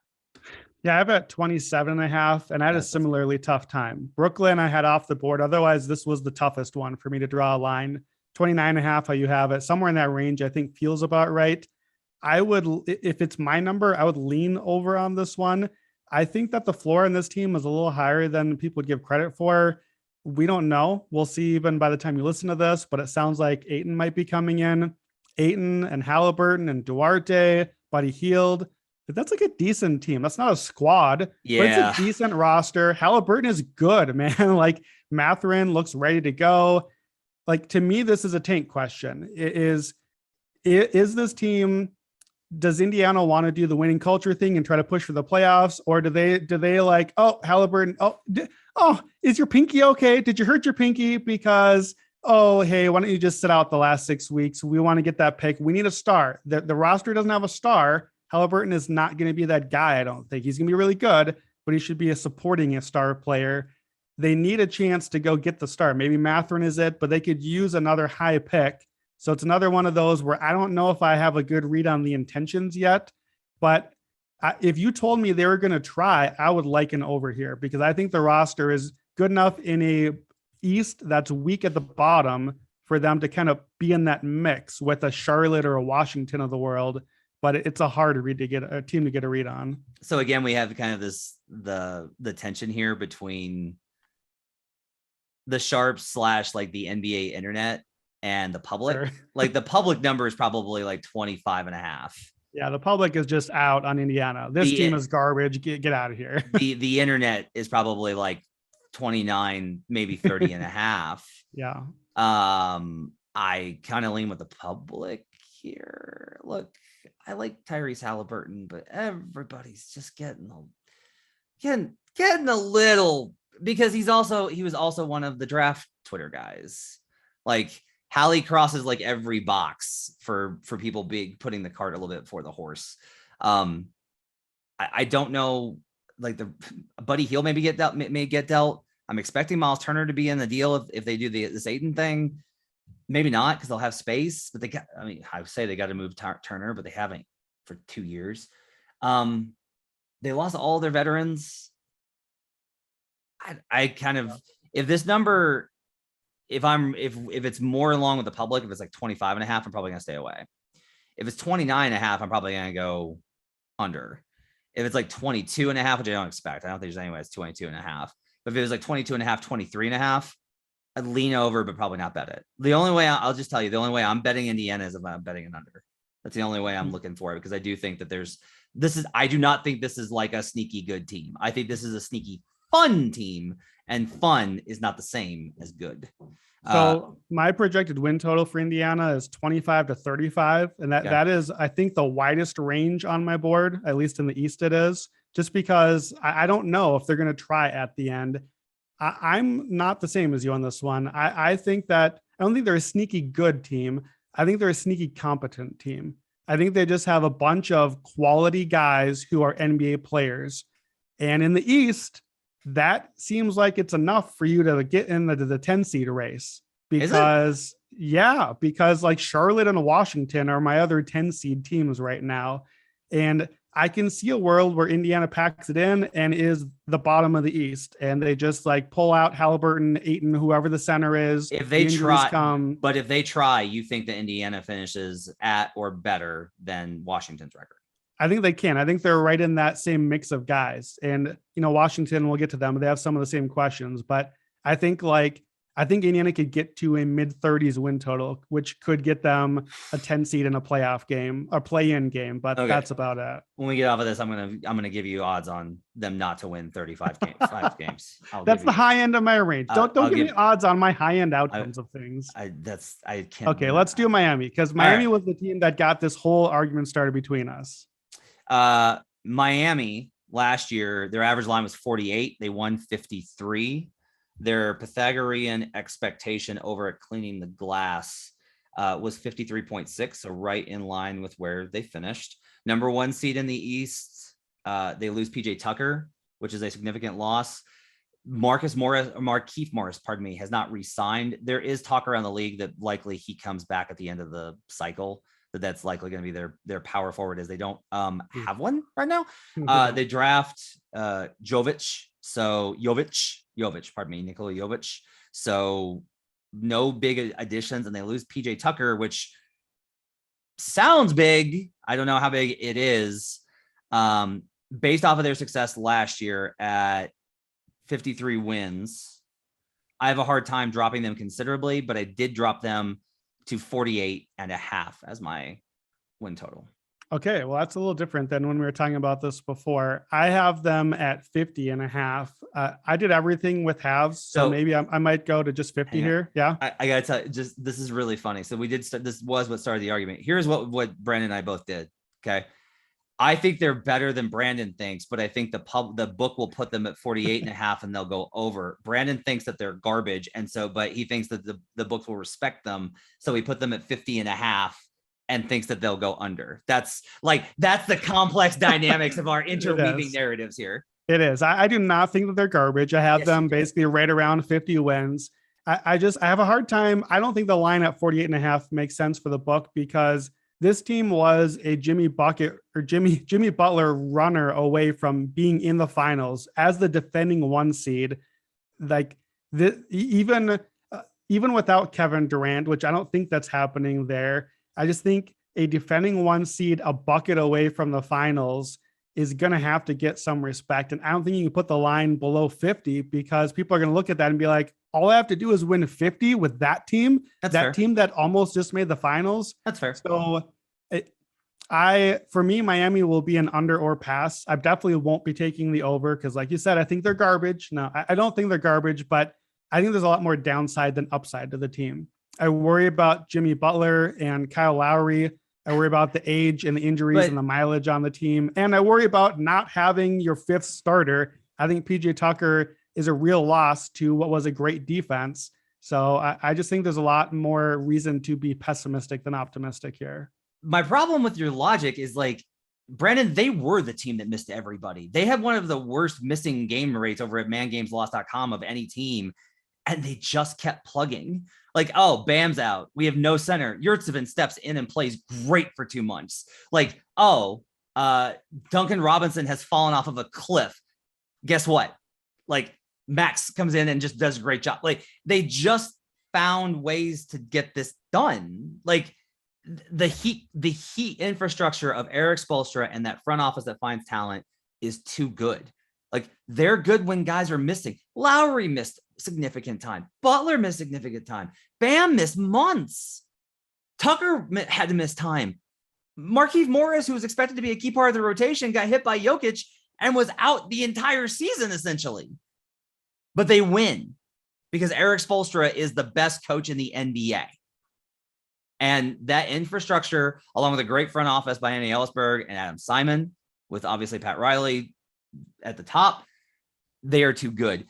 Yeah, I've at 27.5, and I had a similarly tough time. Brooklyn, I had off the board. Otherwise, this was the toughest one for me to draw a line. 29.5, how you have it, somewhere in that range, I think feels about right. I would, if it's my number, I would lean over on this one. I think that the floor in this team is a little higher than people would give credit for. We don't know. We'll see even by the time you listen to this, but it sounds like Ayton might be coming in. Ayton and Halliburton and Duarte, Buddy Hield. That's like a decent team. That's not a squad, but it's a decent roster. Halliburton is good, man. Like Mathurin looks ready to go. Like, to me, this is a tank question. Is this team, does Indiana want to do the winning culture thing and try to push for the playoffs? Or do they like, oh, Halliburton, is your pinky okay? Did you hurt your pinky? Because, oh, hey, why don't you just sit out the last 6 weeks? We want to get that pick. We need a star. The roster doesn't have a star. Halliburton is not going to be that guy. I don't think he's going to be really good, but he should be a supporting a star player. They need a chance to go get the star. Maybe Mathurin is it, but they could use another high pick. So it's another one of those where I don't know if I have a good read on the intentions yet, but if you told me they were going to try, I would like an over here, because I think the roster is good enough in a East that's weak at the bottom for them to kind of be in that mix with a Charlotte or a Washington of the world. But it's a hard read to get a team to get a read on. So again, we have kind of this, the tension here between the sharps / like the NBA internet and the public. Sure. Like the public number is probably like 25.5. Yeah, the public is just out on Indiana. This team is garbage. Get out of here. The internet is probably like 29, maybe 30.5. Yeah. I kind of lean with the public here. Look, I like Tyrese Halliburton, but everybody's just getting a little, because he was also one of the draft Twitter guys. Like Hallie crosses like every box for people putting the cart a little bit before the horse. I don't know, like the Buddy Hield may get dealt. I'm expecting Miles Turner to be in the deal if they do this Ayton thing. Maybe not, because they'll have space, but I would say they got to move Turner, but they haven't for 2 years. They lost all their veterans. I kind of, if this number, if it's more along with the public, if it's like 25.5, I'm probably going to stay away. If it's 29.5, I'm probably going to go under. If it's like 22.5, which I don't expect, I don't think there's anyone that's 22.5. But if it was like 22.5, 23.5, I'd lean over, but probably not bet it. The only way, I'll just tell you, the only way I'm betting Indiana is if I'm betting an under. That's the only way I'm looking for it, because I do think that I do not think this is like a sneaky good team. I think this is a sneaky fun team, and fun is not the same as good. So my projected win total for Indiana is 25 to 35. And that is, I think, the widest range on my board, at least in the East it is, just because I don't know if they're going to try at the end. I'm not the same as you on this one. I think that I don't think they're a sneaky good team. I think they're a sneaky competent team. I think they just have a bunch of quality guys who are NBA players. And in the East, that seems like it's enough for you to get in the 10 seed race Is it? because like Charlotte and Washington are my other 10 seed teams right now. And I can see a world where Indiana packs it in and is the bottom of the East. And they just like pull out Halliburton, Ayton, whoever the center is. If they the try, come. but if they try, you think that Indiana finishes at or better than Washington's record? I think they can. I think they're right in that same mix of guys. And, Washington, we'll get to them, but they have some of the same questions. But I think Indiana could get to a mid-30s win total, which could get them a 10 seed in a playoff game, a play-in game. But that's about it. When we get off of this, I'm gonna give you odds on them not to win 35 games. 5 games. That's the high end of my range. Don't give me odds on my high end outcomes of things. I can't. Okay, let's do Miami, because Miami was the team that got this whole argument started between us. Miami last year, their average line was 48. They won 53. Their Pythagorean expectation over at cleaning the glass was 53.6, so right in line with where they finished. Number 1 seed in the East. They lose PJ Tucker, which is a significant loss. Markieff Morris, has not re-signed. There is talk around the league that likely he comes back at the end of the cycle. That's likely going to be their power forward, as they don't have one right now. They draft Nikola Jovic. So no big additions, and they lose PJ Tucker, which sounds big. I don't know how big it is. Based off of their success last year at 53 wins, I have a hard time dropping them considerably, but I did drop them to 48.5 as my win total. Okay, well, that's a little different than when we were talking about this before. I have them at 50.5. I did everything with halves, so maybe I might go to just 50 here. Yeah, I gotta tell you, this is really funny. So we did this was what started the argument. Here's what Brandon and I both did. Okay, I think they're better than Brandon thinks, but I think the book will put them at 48.5 and they'll go over. Brandon thinks that they're garbage, but he thinks that the books will respect them, so we put them at 50.5 and thinks that they'll go under. That's the complex dynamics of our interweaving narratives here. It is. I do not think that they're garbage. I have them basically right around 50 wins. I have a hard time. I don't think the line at 48.5 makes sense for the book, because this team was a Jimmy Butler runner away from being in the finals as the defending 1 seed. Even without Kevin Durant, which I don't think that's happening there. I just think a defending 1 seed, a bucket away from the finals, is going to have to get some respect. And I don't think you can put the line below 50, because people are going to look at that and be like, all I have to do is win 50 with that team. That's fair. Team that almost just made the finals. That's fair. So for me, Miami will be an under or pass. I definitely won't be taking the over, because like you said, I think they're garbage. No, I don't think they're garbage, but I think there's a lot more downside than upside to the team. I worry about Jimmy Butler and Kyle Lowry. I worry about the age and the injuries and the mileage on the team. And I worry about not having your 5th starter. I think PJ Tucker is a real loss to what was a great defense. So I just think there's a lot more reason to be pessimistic than optimistic here. My problem with your logic is Brandon, they were the team that missed everybody. They had one of the worst missing game rates over at mangameslost.com of any team. And they just kept plugging. Bam's out. We have no center. Yurtseven steps in and plays great for 2 months. Duncan Robinson has fallen off of a cliff. Guess what? Max comes in and just does a great job. They just found ways to get this done. The heat infrastructure of Eric Spoelstra and that front office that finds talent is too good. They're good when guys are missing. Lowry missed significant time. Butler missed significant time. Bam missed months. Tucker had to miss time. Markieff Morris, who was expected to be a key part of the rotation, got hit by Jokic and was out the entire season, essentially. But they win because Eric Spoelstra is the best coach in the NBA. And that infrastructure, along with a great front office by Andy Ellisberg and Adam Simon, with obviously Pat Riley at the top, they are too good.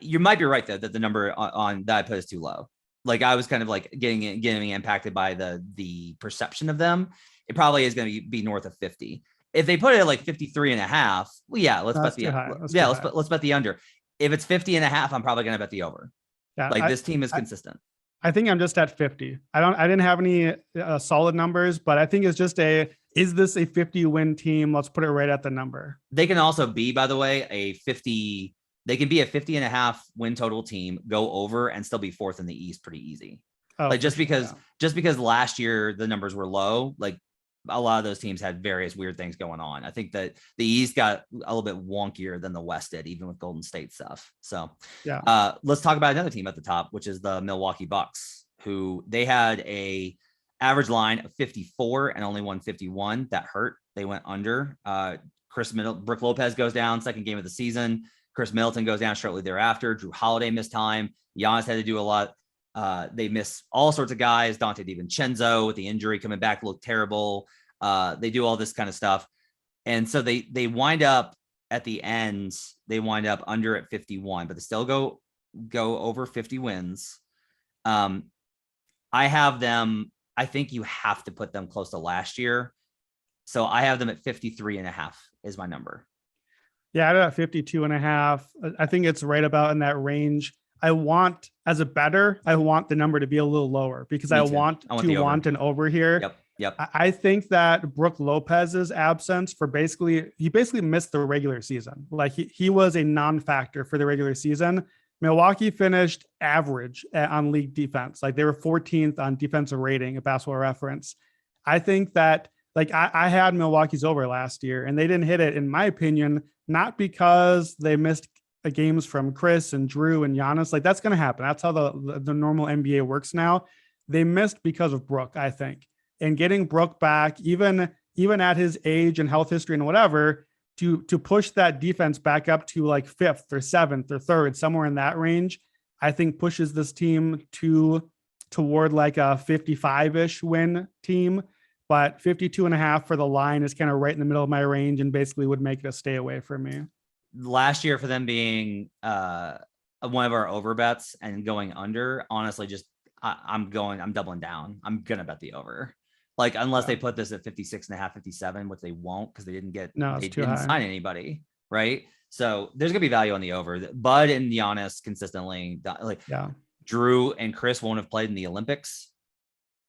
You might be right, though, that the number on that I put is too low. I was kind of getting impacted by the perception of them. It probably is going to be north of 50. If they put it at 53.5, well, yeah, let's bet the under. If it's 50.5, I'm probably going to bet the over. Yeah, Like this team is consistent. I think I'm just at 50. I didn't have any solid numbers, but I think it's just is this a 50 win team? Let's put it right at the number. They can also be, by the way, they can be a 50.5 win total team, go over and still be fourth in the East pretty easy. Like just because last year the numbers were low, like a lot of those teams had various weird things going on. I think that the East got a little bit wonkier than the West did, even with Golden State stuff. So let's talk about another team at the top, which is the Milwaukee Bucks, who they had a average line of 54 and only won 51. That hurt. They went under. Brook Lopez goes down, second game of the season. Chris Middleton goes down shortly thereafter. Drew Holiday missed time. Giannis had to do a lot. They miss all sorts of guys. Dante DiVincenzo with the injury coming back looked terrible. They do all this kind of stuff. And so they wind up at the end, they wind up under at 51, but they still go over 50 wins. I have them, I think you have to put them close to last year. So I have them at 53.5 is my number. Yeah, I got 52.5. I think it's right about in that range. I want, as a bettor, I want the number to be a little lower because I want an over here. Yep. I think that Brook Lopez's absence he basically missed the regular season. Like he was a non-factor for the regular season. Milwaukee finished average on league defense. Like they were 14th on defensive rating at Basketball Reference. I think that like I had Milwaukee's over last year and they didn't hit it, in my opinion, not because they missed games from Chris and Drew and Giannis. Like that's going to happen. That's how the normal NBA works now. They missed because of Brook, I think. And getting Brook back, even at his age and health history and whatever, to push that defense back up to like 5th or 7th or 3rd, somewhere in that range, I think pushes this team toward like a 55-ish win team. But 52.5 for the line is kind of right in the middle of my range and basically would make it a stay away from me. Last year for them being one of our over bets and going under, honestly, just I'm doubling down. I'm going to bet the over. Like, unless they put this at 56.5, 57, which they won't because they didn't sign anybody, right? So there's going to be value on the over. Bud and Giannis consistently, Drew and Chris won't have played in the Olympics,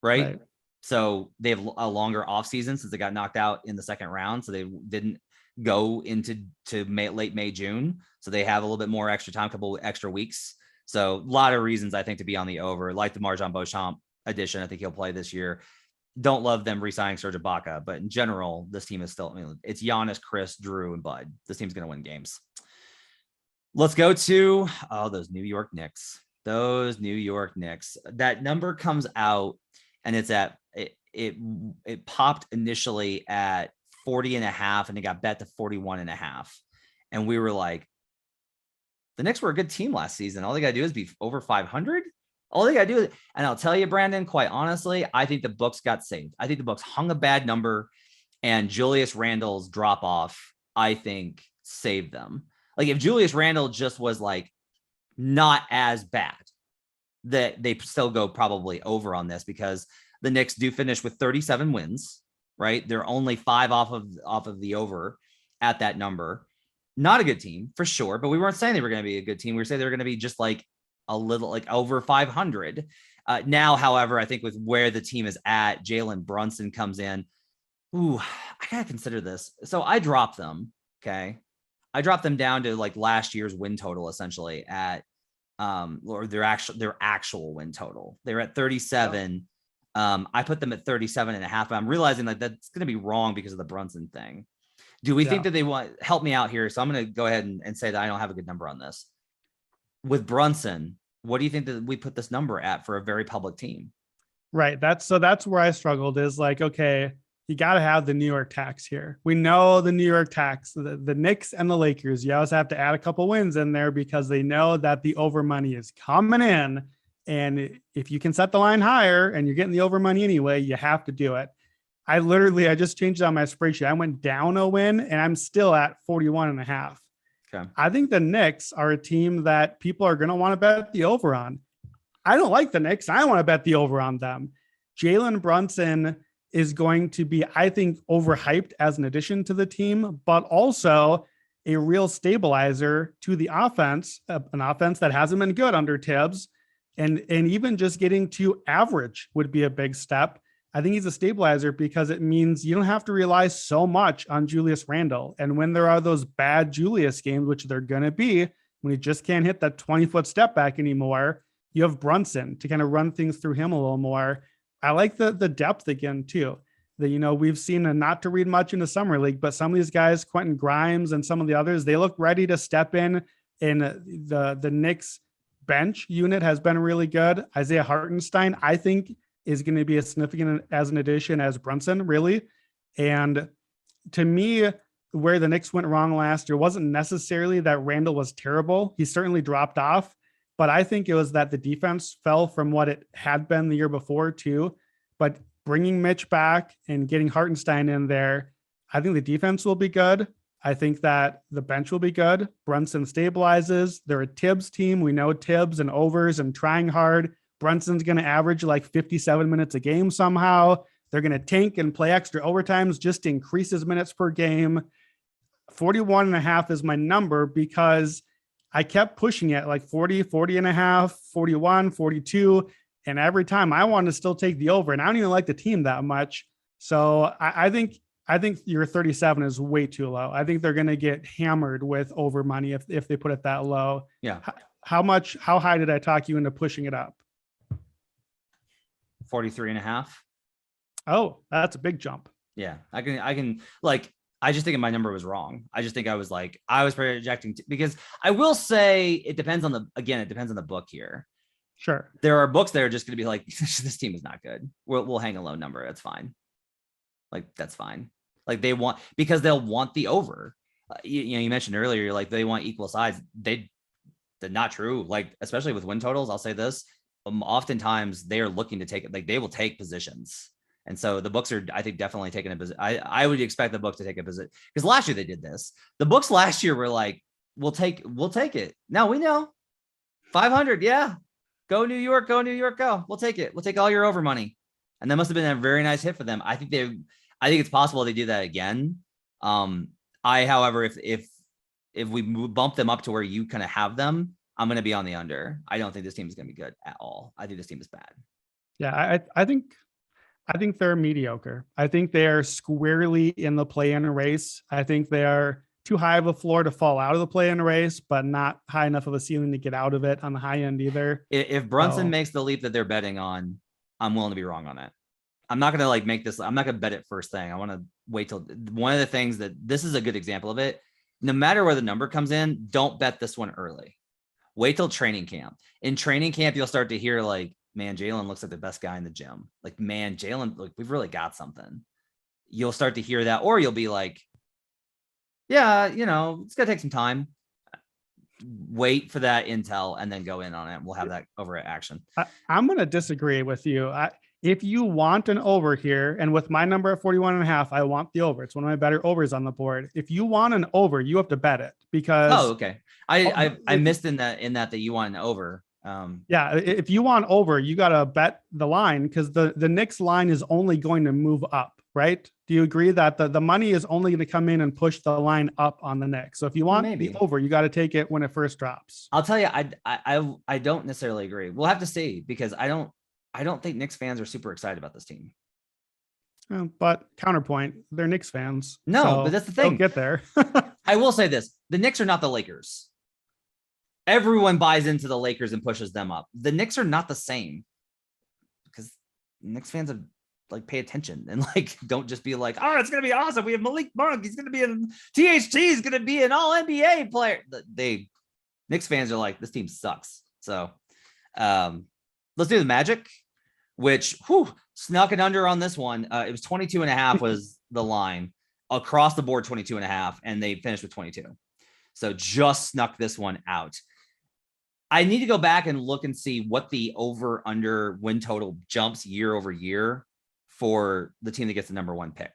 right? So they have a longer offseason since they got knocked out in the second round. So they didn't go into late May, June. So they have a little bit more extra time, couple extra weeks. So a lot of reasons I think to be on the over, like the Marjon Beauchamp addition. I think he'll play this year. Don't love them re-signing Serge Ibaka, but in general, this team is still, it's Giannis, Chris, Drew, and Bud. This team's going to win games. Let's go to, those New York Knicks. That number comes out and it's at, it popped initially at 40.5 and it got bet to 41.5. And we were like, the Knicks were a good team last season. All they got to do is be over 500. All they got to do is, and I'll tell you, Brandon, quite honestly, I think the books got saved. I think the books hung a bad number and Julius Randle's drop off, I think, saved them. Like if Julius Randle just was like not as bad, that they still go probably over on this because the Knicks do finish with 37 wins, right? They're only 5 off of the over at that number. Not a good team for sure, but we weren't saying they were going to be a good team. We were saying they were going to be just like a little like over 500. Now, however, I think with where the team is at, Jalen Brunson comes in. Ooh, I gotta consider this. So I dropped them. Okay. I dropped them down to like last year's win total, essentially at or their actual win total. They're at 37. I put them at 37.5, but I'm realizing that that's going to be wrong because of the Brunson thing. Do we think that they want help me out here? So I'm going to go ahead and say that I don't have a good number on this. With Brunson, what do you think that we put this number at for a very public team? Right. That's where I struggled is like, okay, you got to have the New York tax here. We know the New York tax, the Knicks and the Lakers, you always have to add a couple wins in there because they know that the over money is coming in. And if you can set the line higher and you're getting the over money anyway, you have to do it. I just changed it on my spreadsheet. I went down a win and I'm still at 41.5. Okay. I think the Knicks are a team that people are going to want to bet the over on. I don't like the Knicks. I want to bet the over on them. Jalen Brunson is going to be, I think, overhyped as an addition to the team, but also a real stabilizer to the offense, an offense that hasn't been good under Tibbs. And even just getting to average would be a big step. I think he's a stabilizer because it means you don't have to rely so much on Julius Randle. And when there are those bad Julius games, which they're going to be, when he just can't hit that 20-foot step back anymore, you have Brunson to kind of run things through him a little more. I like the depth again, too. We've seen, and not to read much in the summer league, but some of these guys, Quentin Grimes and some of the others, they look ready to step in. And the Knicks bench unit has been really good. Isaiah Hartenstein, I think, is going to be as significant as an addition as Brunson, really. And to me, where the Knicks went wrong last year wasn't necessarily that Randall was terrible. He certainly dropped off, but I think it was that the defense fell from what it had been the year before too. But bringing Mitch back and getting Hartenstein in there, I think the defense will be good. I think that the bench will be good. Brunson stabilizes. They're a Tibbs team. We know Tibbs and overs and trying hard. Brunson's going to average like 57 minutes a game somehow. They're going to tank and play extra overtimes just to increase his minutes per game. 41.5 is my number because I kept pushing it like 40.5, 41, 42. And every time I want to still take the over, and I don't even like the team that much. So I think your 37 is way too low. I think they're going to get hammered with over money if they put it that low. Yeah. How high did I talk you into pushing it up? 43.5. Oh, that's a big jump. Yeah. I can I just think my number was wrong. I just think I was projecting because I will say it depends on the book here. Sure. There are books that are just going to be like, this team is not good. We'll hang a low number. That's fine. That's fine. Because they'll want the over. You mentioned earlier, they want equal sides. They're not true. Especially with win totals, I'll say this. Oftentimes they are looking to take it. They will take positions. And so the books are, I think, definitely taking a position. I would expect the book to take a position because last year they did this. The books last year were like, we'll take it. Now we know 500. Yeah. Go New York, go. We'll take it. We'll take all your over money. And that must've been a very nice hit for them. I think it's possible they do that again. However, if we bump them up to where you kind of have them, I'm going to be on the under. I don't think this team is going to be good at all. I think this team is bad. Yeah. I think they're mediocre. I think they are squarely in the play-in race. I think they are too high of a floor to fall out of the play-in race, but not high enough of a ceiling to get out of it on the high end either. If Brunson makes the leap that they're betting on, I'm willing to be wrong on that. I'm not going to make this. I'm not going to bet it first thing. I want to wait till one of the things that this is a good example of it. No matter where the number comes in, don't bet this one early. Wait till training camp. In training camp, you'll start to hear man, Jalen looks like the best guy in the gym. Man, Jalen, we've really got something. You'll start to hear that, or you'll be like, yeah, it's going to take some time. Wait for that intel and then go in on it. We'll have that over action. I'm going to disagree with you. If you want an over here, and with my number at 41.5, I want the over. It's one of my better overs on the board. If you want an over, you have to bet it because. Oh, okay. I missed in that you want an over. Yeah, if you want over, you got to bet the line because the Knicks line is only going to move up, right? Do you agree that the money is only going to come in and push the line up on the Knicks? So if you want the over, you got to take it when it first drops. I'll tell you, I don't necessarily agree. We'll have to see because I don't think Knicks fans are super excited about this team. But counterpoint, they're Knicks fans. No, so but that's the thing. They'll get there. I will say this: the Knicks are not the Lakers. Everyone buys into the Lakers and pushes them up. The Knicks are not the same because Knicks fans have pay attention and don't just be like, oh, it's gonna be awesome. We have Malik Monk. He's gonna be in THT. He's gonna be an All NBA player. Knicks fans are like, this team sucks. So let's do the Magic, which snuck it under on this one. It was 22.5 was the line across the board, 22.5, and they finished with 22. So just snuck this one out. I need to go back and look and see what the over under win total jumps year over year for the team that gets the number one pick.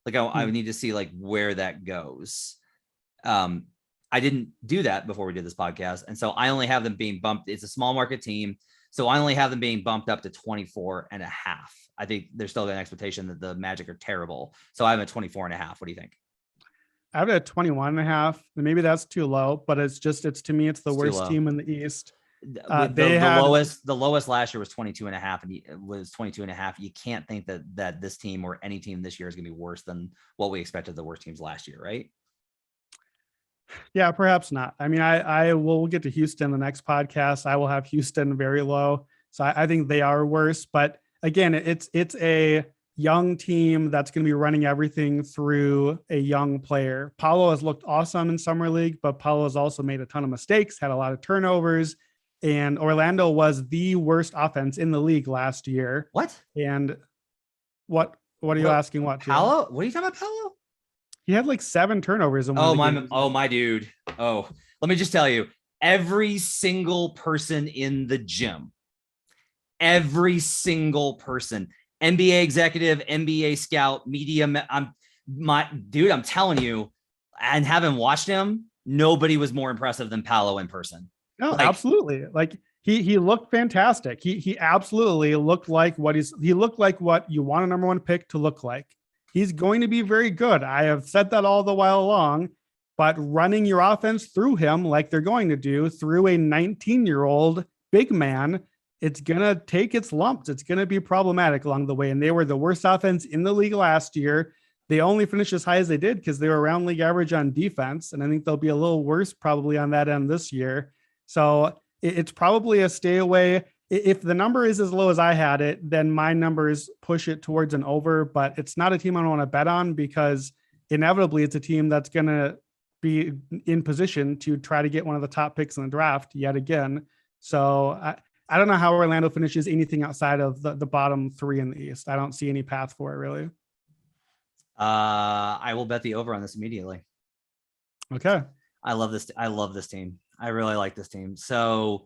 I would need to see where that goes. I didn't do that before we did this podcast. And so I only have them being bumped. It's a small market team. So I only have them being bumped up to 24.5. I think there's still an expectation that the Magic are terrible. So I have a 24.5. What do you think? I have it at 21.5. Maybe that's too low, but it's to me, it's the It's too worst low. team in the East. With They had the lowest last year was 22 and a half, and it was 22 and a half. You can't think that this team or any team this year is going to be worse than what we expected the worst teams last year, right? Yeah, perhaps not. I mean, I will get to Houston the next podcast. I will have Houston very low. So I think they are worse. But again, it's a young team that's going to be running everything through a young player. Paolo has looked awesome in summer league, but Paolo has also made a ton of mistakes, had a lot of turnovers, and Orlando was the worst offense in the league last year. What? And what are you asking? What, Paolo? What are you talking about, Paolo? He had like 7 turnovers in one Oh, of the games. my dude. Oh, let me just tell you, every single person in the gym, every single person, NBA executive, NBA scout, media, I'm telling you, and having watched him, nobody was more impressive than Paolo in person. No, absolutely. Like he looked fantastic. He absolutely looked like he looked like what you want a number 1 pick to look like. He's going to be very good. I have said that all the while along, but running your offense through him like they're going to do through a 19-year-old big man, it's going to take its lumps. It's going to be problematic along the way. And they were the worst offense in the league last year. They only finished as high as they did because they were around league average on defense. And I think they'll be a little worse probably on that end this year. So it's probably a stay away. If the number is as low as I had it, then my numbers push it towards an over, but it's not a team I want to bet on because inevitably it's a team that's going to be in position to try to get one of the top picks in the draft yet again. So I don't know how Orlando finishes anything outside of the bottom 3 in the East. I don't see any path for it really. I will bet the over on this immediately. Okay. I love this team. I really like this team. So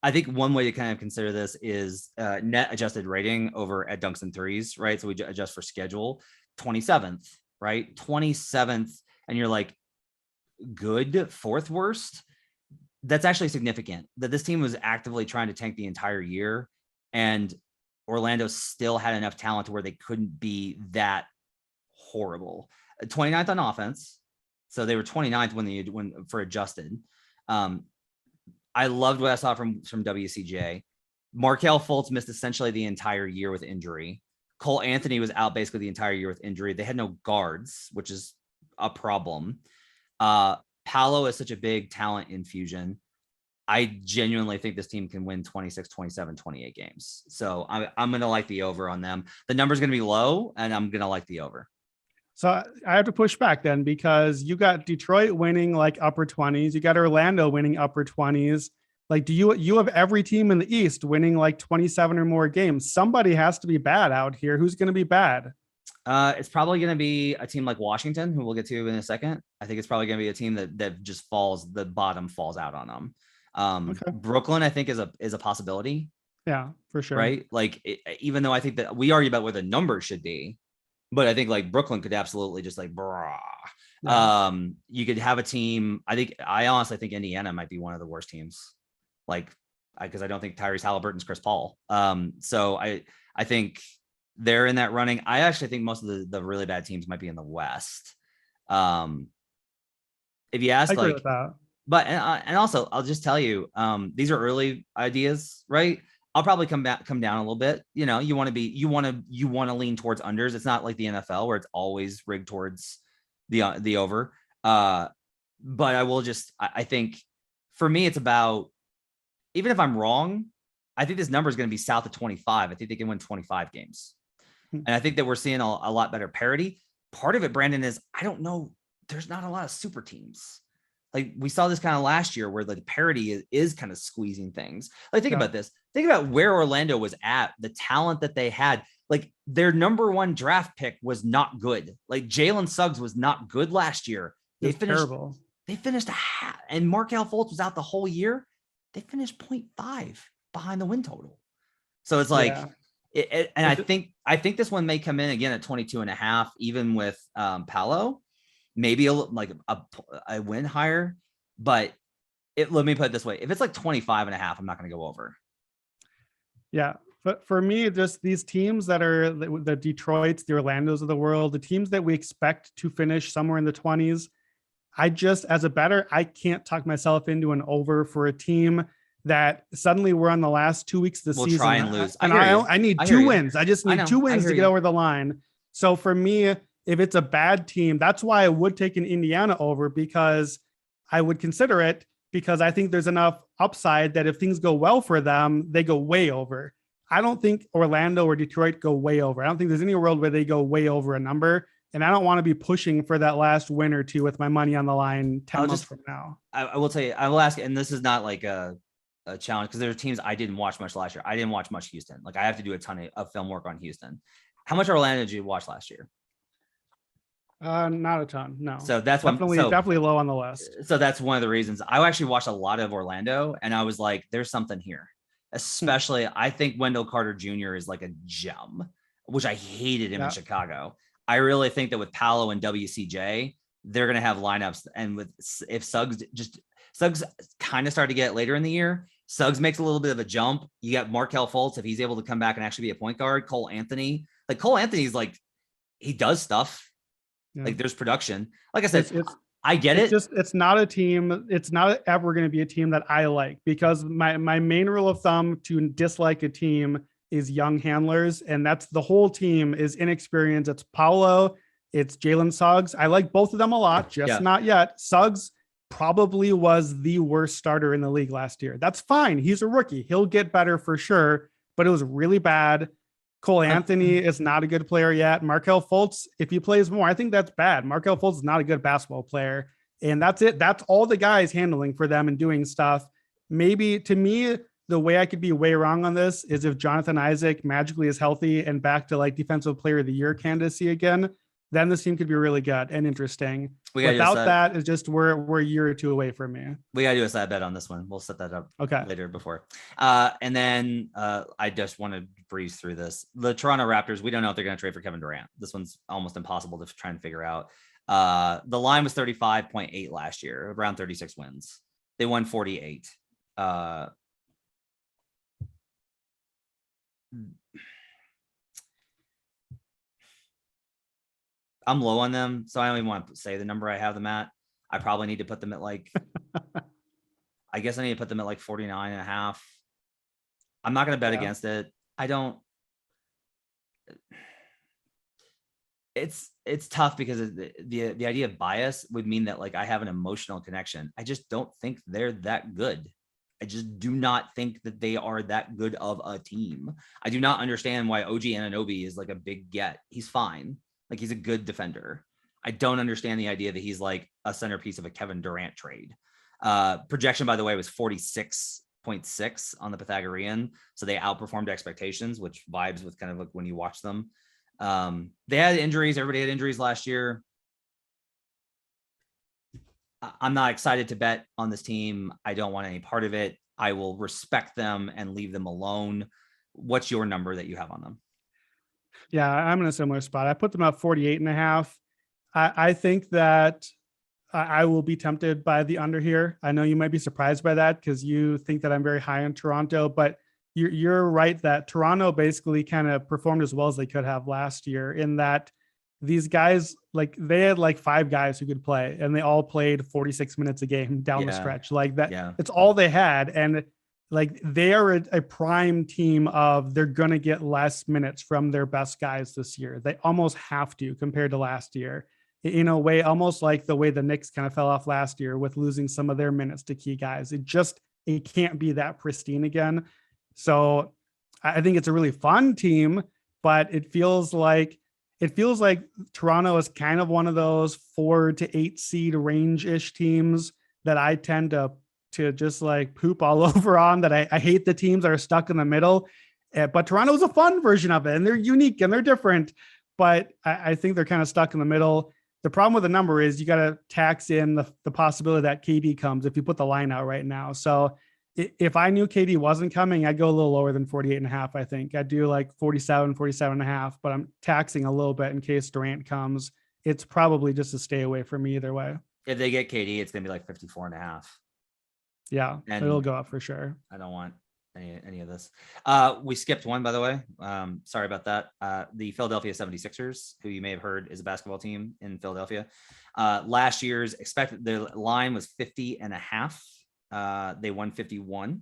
I think one way to kind of consider this is net adjusted rating over at dunks and threes, right? So we adjust for schedule, 27th, right? 27th. And you're like, good, 4th worst. That's actually significant that this team was actively trying to tank the entire year. And Orlando still had enough talent to where they couldn't be that horrible. 29th on offense. So they were 29th when for adjusted. I loved what I saw from WCJ. Markelle Fultz missed essentially the entire year with injury. Cole Anthony was out basically the entire year with injury. They had no guards, which is a problem. Paolo is such a big talent infusion. I genuinely think this team can win 26, 27, 28 games. So I'm going to like the over on them. The number's going to be low, and I'm going to like the over. So I have to push back then because you got Detroit winning like upper 20s. You got Orlando winning upper 20s. Like, you have every team in the East winning like 27 or more games. Somebody has to be bad out here. Who's going to be bad? It's probably going to be a team like Washington, who we'll get to in a second. I think it's probably going to be a team that just the bottom falls out on them. Okay. Brooklyn, I think, is a possibility. Yeah, for sure. Right. Like, even though I think that we argue about where the numbers should be, but I think like Brooklyn could absolutely just like, yeah. You could have a team. I honestly think Indiana might be one of the worst teams. Like, because I don't think Tyrese Halliburton's Chris Paul. So I think they're in that running. I actually think most of the really bad teams might be in the West. If you ask, like, but and also I'll just tell you, these are early ideas, right? I'll probably come down a little bit. You know, you want to lean towards unders. It's not like the NFL where it's always rigged towards the over. But I will I think for me, it's about, even if I'm wrong, I think this number is going to be south of 25. I think they can win 25 games. And I think that we're seeing a lot better parity. Part of it, Brandon, is I don't know. There's not a lot of super teams. Like, we saw this kind of last year where the parity is kind of squeezing things. Like, think about this. Think about where Orlando was at, the talent that they had. Like, their number 1 draft pick was not good. Like, Jalen Suggs was not good last year. They finished terrible. They finished and Markelle Fultz was out the whole year. They finished 0.5 behind the win total. So it's like, I think this one may come in again at 22.5, even with Paolo. Maybe a win higher, but let me put it this way. If it's like 25.5, I'm not going to go over. Yeah. But for me, just these teams that are the Detroits, the Orlandos of the world, the teams that we expect to finish somewhere in the 20s, I just, as a bettor, I can't talk myself into an over for a team that suddenly we're on the last 2 weeks of the We'll season. try and lose. And I hear you. I need I hear two you. wins. I just I need know. two I wins hear to get you. over the line. So for me, if it's a bad team, that's why I would take an Indiana over, because I would consider it, because I think there's enough upside that if things go well for them, they go way over. I don't think Orlando or Detroit go way over. I don't think there's any world where they go way over a number. And I don't want to be pushing for that last win or two with my money on the line 10 months from now. I will tell you, I will ask, and this is not like a challenge, because there are teams I didn't watch much last year. I didn't watch much Houston. Like, I have to do a ton of film work on Houston. How much Orlando did you watch last year? Not a ton, no. So that's definitely low on the list. So that's one of the reasons I actually watched a lot of Orlando, and I was like, there's something here. Especially, I think Wendell Carter Jr. is like a gem, which I hated him in Chicago. I really think that with Paolo and WCJ, they're going to have lineups. And if Suggs kind of started to get it later in the year, Suggs makes a little bit of a jump. You got Markelle Fultz, if he's able to come back and actually be a point guard. Cole Anthony's like, he does stuff. Yeah. Like, there's production. Like I said, I get it. It's not a team. It's not ever going to be a team that I like, because my main rule of thumb to dislike a team is young handlers. And that's the whole team is inexperienced. It's Paolo, it's Jalen Suggs. I like both of them a lot, just not yet. Suggs probably was the worst starter in the league last year. That's fine. He's a rookie. He'll get better for sure, but it was really bad. Cole Anthony is not a good player yet. Markelle Fultz, if he plays more, I think that's bad. Markelle Fultz is not a good basketball player. And that's it. That's all the guys handling for them and doing stuff. Maybe, to me, the way I could be way wrong on this is if Jonathan Isaac magically is healthy and back to like defensive player of the year candidacy again, then this team could be really good and interesting. Without that, it's just we're a year or two away from me. We got to do a side bet on this one. We'll set that up later before. And then I just want to breeze through this. The Toronto Raptors, we don't know if they're going to trade for Kevin Durant. This one's almost impossible to try and figure out. The line was 35.8 last year, around 36 wins. They won 48. I'm low on them, so I don't even want to say the number I have them at. I probably need to put them at like, I guess I need to put them at like 49 and a half. I'm not going to bet against it. I don't. It's tough because the idea of bias would mean that like I have an emotional connection. I just don't think they're that good. I just do not think that they are that good of a team. I do not understand why OG Anunoby is like a big get. He's fine. Like, he's a good defender. I don't understand the idea that he's like a centerpiece of a Kevin Durant trade. Projection, by the way, was 46.6 on the Pythagorean. So they outperformed expectations, which vibes with kind of like when you watch them. They had injuries. Everybody had injuries last year. I'm not excited to bet on this team. I don't want any part of it. I will respect them and leave them alone. What's your number that you have on them? Yeah, I'm in a similar spot. I put them at 48 and a half. I think that I will be tempted by the under here. I know you might be surprised by that because you think that I'm very high on Toronto, but you're right that Toronto basically kind of performed as well as they could have last year, in that these guys, like, they had like 5 guys who could play and they all played 46 minutes a game down the stretch like that. Yeah. It's all they had. And like, they are a prime team of, they're going to get less minutes from their best guys this year. They almost have to, compared to last year, in a way, almost like the way the Knicks kind of fell off last year with losing some of their minutes to key guys. It can't be that pristine again. So I think it's a really fun team, but it feels like Toronto is kind of one of those 4 to 8 seed range-ish teams that I tend to just like poop all over on, that I hate the teams that are stuck in the middle. But Toronto's a fun version of it, and they're unique and they're different, but I think they're kind of stuck in the middle. The problem with the number is you got to tax in the possibility that KD comes if you put the line out right now. So if I knew KD wasn't coming, I'd go a little lower than 48 and a half. I think I'd do like 47 and a half, but I'm taxing a little bit in case Durant comes. It's probably just a stay away from me either way. If they get KD, it's going to be like 54 and a half. Yeah, and it'll go up for sure. I don't want any of this. We skipped one, by the way. Sorry about that. The Philadelphia 76ers, who you may have heard is a basketball team in Philadelphia. Last year's expected, the line was 50.5. They won 51.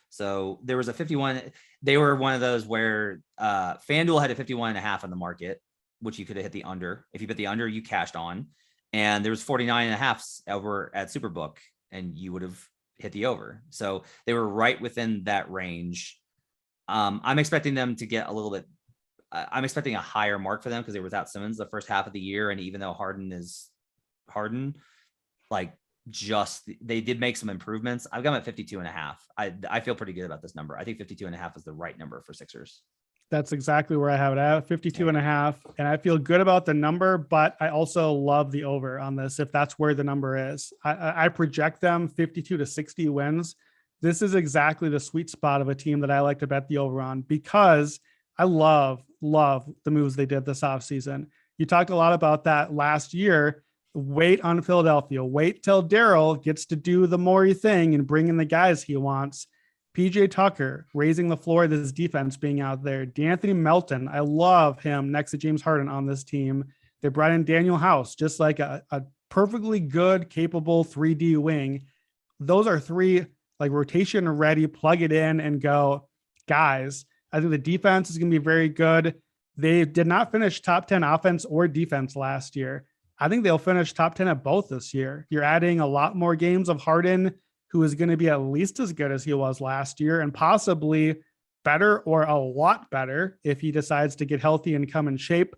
So there was a 51. They were one of those where FanDuel had a 51.5 on the market, which you could have hit the under. If you bet the under, you cashed on. And there was 49.5 over at Superbook, and you would have hit the over. So they were right within that range. I'm expecting them to get a little bit, I'm expecting a higher mark for them because they were without Simmons the first half of the year. And even though Harden is Harden, like they did make some improvements. I've got them at 52.5. I feel pretty good about this number. I think 52.5 is the right number for Sixers. That's exactly where I have it at, 52.5. And I feel good about the number, but I also love the over on this. If that's where the number is, I project them 52 to 60 wins. This is exactly the sweet spot of a team that I like to bet the over on, because I love the moves they did this offseason. You talked a lot about that last year. Wait on Philadelphia. Wait till Daryl gets to do the Morey thing and bring in the guys he wants. PJ Tucker raising the floor of this defense being out there. D'Anthony Melton, I love him next to James Harden on this team. They brought in Daniel House, just like a perfectly good, capable 3D wing. Those are three like rotation ready, plug it in and go guys. I think the defense is going to be very good. They did not finish top 10 offense or defense last year. I think they'll finish top 10 at both this year. You're adding a lot more games of Harden, who is going to be at least as good as he was last year, and possibly better or a lot better if he decides to get healthy and come in shape.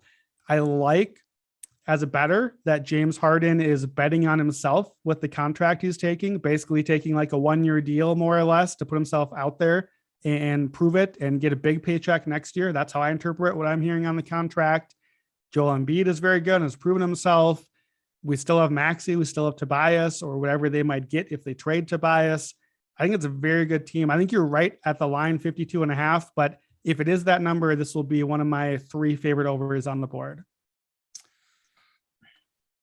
I like, as a bettor, that James Harden is betting on himself with the contract he's taking, basically taking like a 1-year deal more or less to put himself out there and prove it and get a big paycheck next year. That's how I interpret what I'm hearing on the contract. Joel Embiid is very good and has proven himself. We still have Maxey. We still have Tobias, or whatever they might get if they trade Tobias. I think it's a very good team. I think you're right at the line, 52.5. But if it is that number, this will be one of my 3 favorite overs on the board.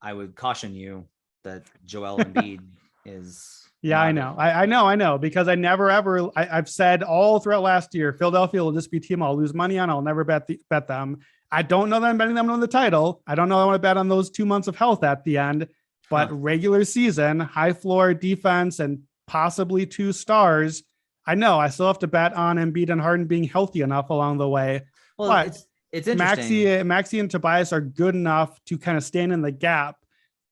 I would caution you that Joel Embiid is. Yeah, I know. I know, because I never, ever, I've said all throughout last year, Philadelphia will just be a team I'll lose money on. I'll never bet them. I don't know that I'm betting them on the title. I don't know I want to bet on those 2 months of health at the end, but regular season, high floor defense, and possibly 2 stars. I know I still have to bet on Embiid and Harden being healthy enough along the way. Well, but it's interesting. Maxey and Tobias are good enough to kind of stand in the gap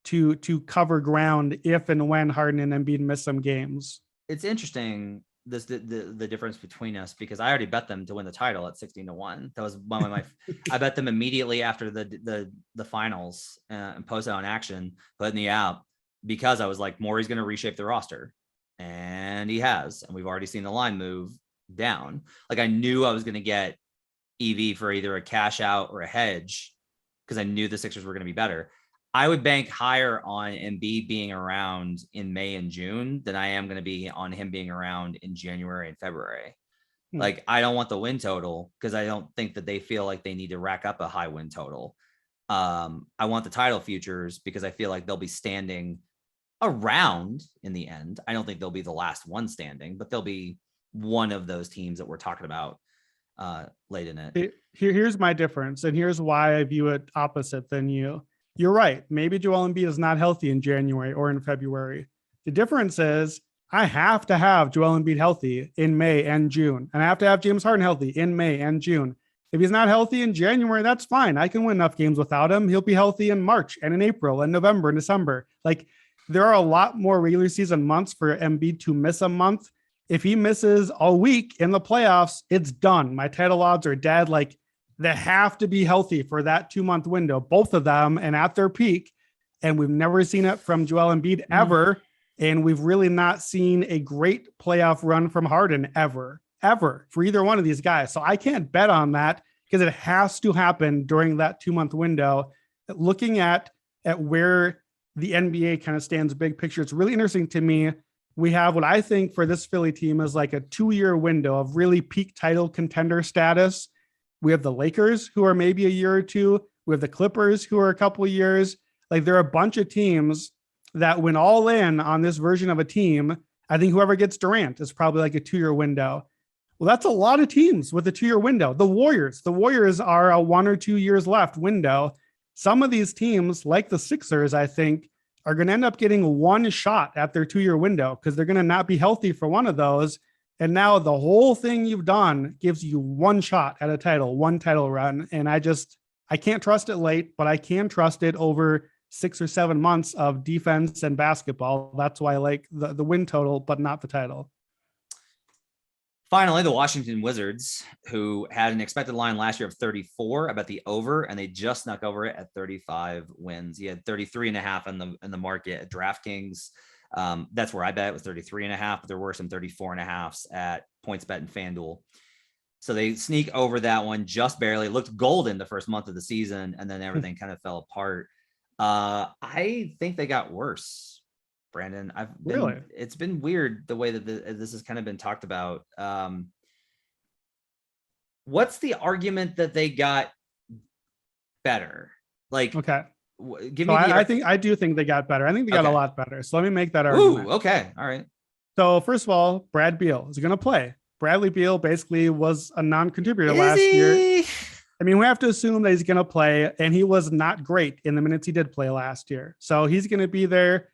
to cover ground if and when Harden and Embiid miss some games. It's interesting, the difference between us, because I already bet them to win the title at 16-1. That was one of my I bet them immediately after the finals and posted on Action, put in the app, because I was like, Morey's going to reshape the roster, and he has, and we've already seen the line move down. Like, I knew I was going to get EV for either a cash out or a hedge, because I knew the Sixers were going to be better. I would bank higher on Embiid being around in May and June than I am going to be on him being around in January and February. Like, I don't want the win total, because I don't think that they feel like they need to rack up a high win total. I want the title futures, because I feel like they'll be standing around in the end. I don't think they'll be the last one standing, but they'll be one of those teams that we're talking about late in it. Here's my difference, and here's why I view it opposite than you. You're right. Maybe Joel Embiid is not healthy in January or in February. The difference is I have to have Joel Embiid healthy in May and June, and I have to have James Harden healthy in May and June. If he's not healthy in January, that's fine. I can win enough games without him. He'll be healthy in March and in April and November and December. Like, there are a lot more regular season months for Embiid to miss a month. If he misses a week in the playoffs, it's done. My title odds are dead. Like, they have to be healthy for that 2-month window, both of them, and at their peak. And we've never seen it from Joel Embiid ever. And we've really not seen a great playoff run from Harden ever for either one of these guys. So I can't bet on that, because it has to happen during that 2-month window. Looking at where the NBA kind of stands big picture, it's really interesting to me. We have what I think for this Philly team is like a 2-year window of really peak title contender status. We have the Lakers, who are maybe a year or two. We have the Clippers, who are a couple of years. Like, there are a bunch of teams that went all in on this version of a team. I think whoever gets Durant is probably like a 2-year window. Well, that's a lot of teams with a 2-year window. The Warriors are a 1 or 2 years left window. Some of these teams, like the Sixers, I think, are going to end up getting one shot at their 2-year window because they're going to not be healthy for one of those. And now the whole thing you've done gives you one shot at a title, one title run. And I can't trust it late, but I can trust it over 6 or 7 months of defense and basketball. That's why I like the win total, but not the title. Finally, the Washington Wizards, who had an expected line last year of 34 about the over, and they just snuck over it at 35 wins. He had 33.5 in the market at DraftKings. That's where I bet it was 33.5, but there were some 34.5s at PointsBet and FanDuel. So they sneak over that one just barely. It looked golden the first month of the season, and then everything kind of fell apart. I think they got worse. Brandon, it's been weird the way that this has kind of been talked about. What's the argument that they got better? Like, okay, give me. I do think they got better. I think they got a lot better. So let me make that argument. Ooh, okay, all right. So first of all, Brad Beal is going to play. Bradley Beal basically was a non-contributor last year. I mean, we have to assume that he's going to play, and he was not great in the minutes he did play last year. So he's going to be there.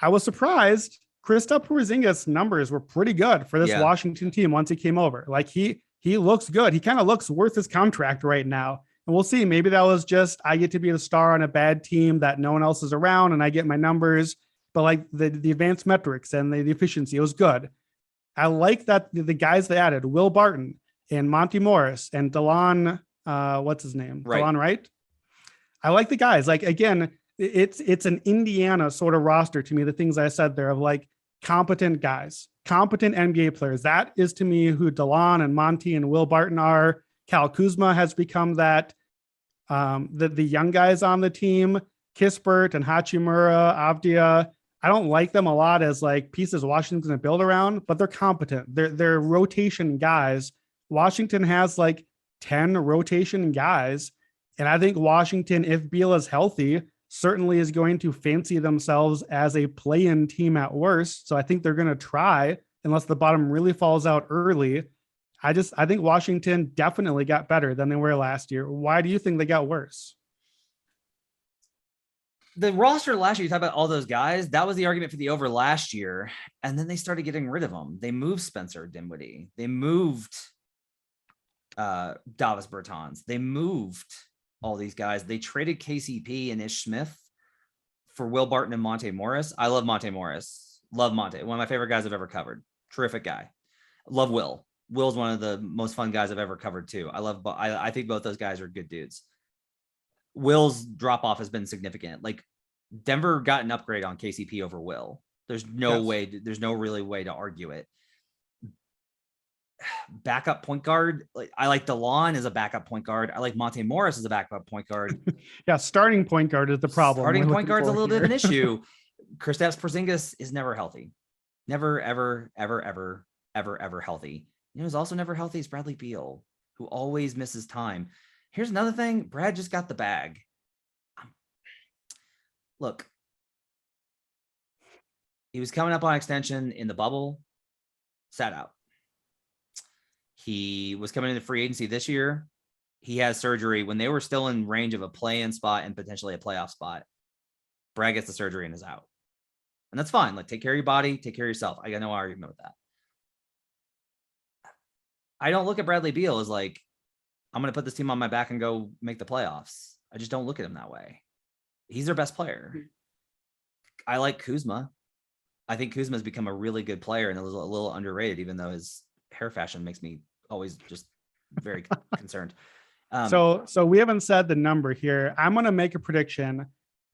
I was surprised. Kristaps Porzingis' numbers were pretty good for this Washington team once he came over. Like he looks good. He kind of looks worth his contract right now. And we'll see. Maybe that was just, I get to be the star on a bad team that no one else is around and I get my numbers. But like the advanced metrics and the efficiency, it was good. I like that the guys they added, Will Barton and Monty Morris and DeLon, what's his name? Right. DeLon Wright. I like the guys. Like, again, it's an Indiana sort of roster to me. The things I said there of like competent guys, competent NBA players. That is to me who DeLon and Monty and Will Barton are. Kyle Kuzma has become that. The young guys on the team, Kispert and Hachimura, Avdia. I don't like them a lot as like pieces Washington's going to build around, but they're competent. They're rotation guys. Washington has like 10 rotation guys. And I think Washington, if Beal is healthy, certainly is going to fancy themselves as a play-in team at worst. So I think they're going to try unless the bottom really falls out early. I think Washington definitely got better than they were last year. Why do you think they got worse? The roster last year, you talk about all those guys, that was the argument for the over last year. And then they started getting rid of them. They moved Spencer Dinwiddie. They moved Davis Bertans. They moved all these guys. They traded KCP and Ish Smith for Will Barton and Monte Morris. I love Monte Morris. Love Monte. One of my favorite guys I've ever covered. Terrific guy. Love Will. Will's one of the most fun guys I've ever covered too. I think both those guys are good dudes. Will's drop off has been significant. Like Denver got an upgrade on KCP over Will. There's no way. There's no really way to argue it. Backup point guard. Like I like DeLon as a backup point guard. I like Monte Morris as a backup point guard. Yeah, starting point guard is the problem. Starting point guard's a little bit of an issue. Kristaps Porzingis is never healthy. Never, ever, ever, ever, ever, ever healthy. You know who's also never healthy is Bradley Beal, who always misses time. Here's another thing. Brad just got the bag. Look, he was coming up on extension in the bubble, sat out. He was coming into free agency this year. He has surgery when they were still in range of a play-in spot and potentially a playoff spot. Brad gets the surgery and is out. And that's fine. Like, take care of your body, take care of yourself. I got no argument with that. I don't look at Bradley Beal as like, I'm going to put this team on my back and go make the playoffs. I just don't look at him that way. He's their best player. I like Kuzma. I think Kuzma has become a really good player and a little underrated, even though his hair fashion makes me always just very concerned. So we haven't said the number here. I'm going to make a prediction.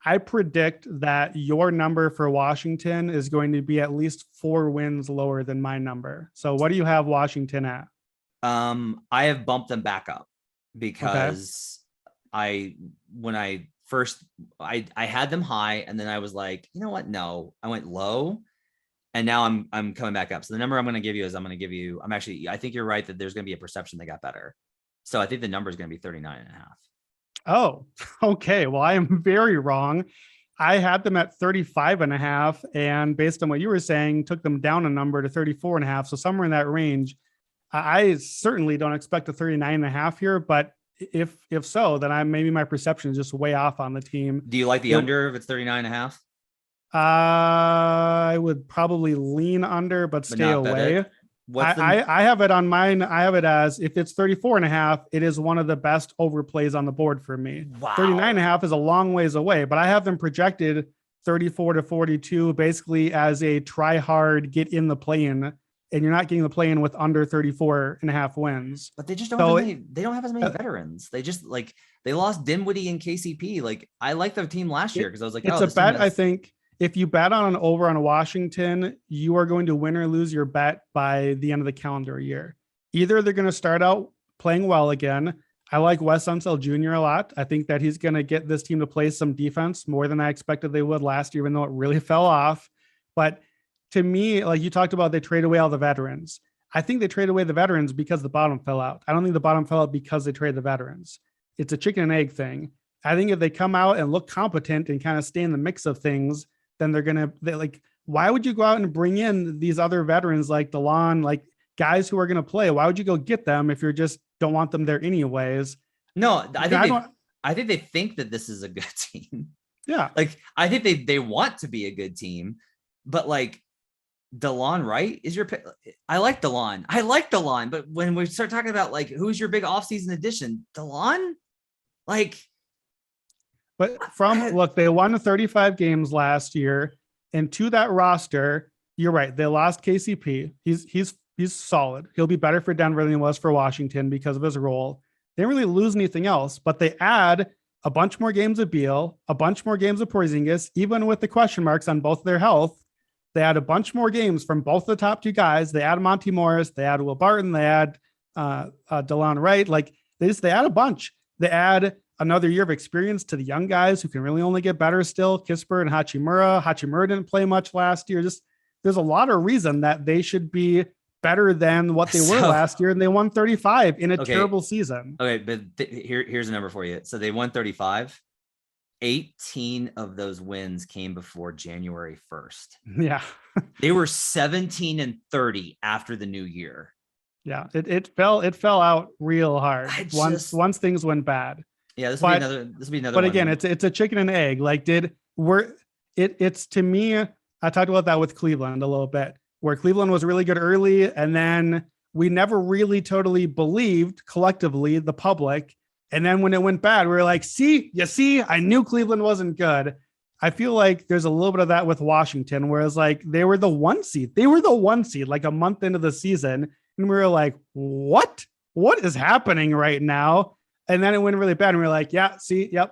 I predict that your number for Washington is going to be at least 4 wins lower than my number. So what do you have Washington at? I have bumped them back up because when I first had them high and then I was like, you know what? No, I went low and now I'm coming back up. So the number I'm going to give you is I think you're right that there's going to be a perception they got better. So I think the number is going to be 39.5. Oh, okay. Well, I am very wrong. I had them at 35.5 and based on what you were saying, took them down a number to 34.5. So somewhere in that range. I certainly don't expect a 39.5 here, but if so, then maybe my perception is just way off on the team. Do you like the under if it's 39.5? I would probably lean under, but stay away. I have it on mine. I have it as if it's 34.5, it is one of the best overplays on the board for me. Wow. 39.5 is a long ways away, but I have them projected 34 to 42, basically as a try hard, get in the play-in, and you're not getting the play-in with under 34.5 wins. But they just don't have as many veterans. They just they lost Dinwiddie and KCP. Like, I liked their team last year because I was like, it's a bet. I think if you bet on an over on Washington, you are going to win or lose your bet by the end of the calendar year. Either they're going to start out playing well again. I like Wes Unseld Jr. a lot. I think that he's going to get this team to play some defense more than I expected they would last year, even though it really fell off. But to me, like you talked about, they trade away all the veterans. I think they trade away the veterans because the bottom fell out. I don't think the bottom fell out because they trade the veterans. It's a chicken and egg thing. I think if they come out and look competent and kind of stay in the mix of things, then why would you go out and bring in these other veterans like DeLon, like guys who are going to play? Why would you go get them if you just don't want them there anyways? No, I think they think that this is a good team. Yeah. Like, I think they want to be a good team, but like DeLon Wright is your pick. I like DeLon, but when we start talking about like, who's your big offseason addition, DeLon, like, but they won 35 games last year, and to that roster, you're right. They lost KCP. He's solid. He'll be better for Denver than he was for Washington because of his role. They didn't really lose anything else, but they add a bunch more games of Beal, a bunch more games of Porzingis, even with the question marks on both their health. They add a bunch more games from both the top two guys. They add Monty Morris. They add Will Barton. They add DeLon Wright. Like they add a bunch. They add another year of experience to the young guys who can really only get better still. Kispert and Hachimura. Hachimura didn't play much last year. Just there's a lot of reason that they should be better than what they were last year, and they won 35 in a terrible season. Okay, but here's a number for you. So they won 35. 18 of those wins came before January 1st. Yeah. They were 17 and 30 after the new year. Yeah, it fell out real hard once things went bad. Yeah, this will be another. But again, it's a chicken and egg. Like it's to me, I talked about that with Cleveland a little bit, where Cleveland was really good early, and then we never really totally believed collectively, the public. And then when it went bad, we were like, see, I knew Cleveland wasn't good. I feel like there's a little bit of that with Washington, whereas like they were the one seed like a month into the season. And we were like, what is happening right now? And then it went really bad. And we were like,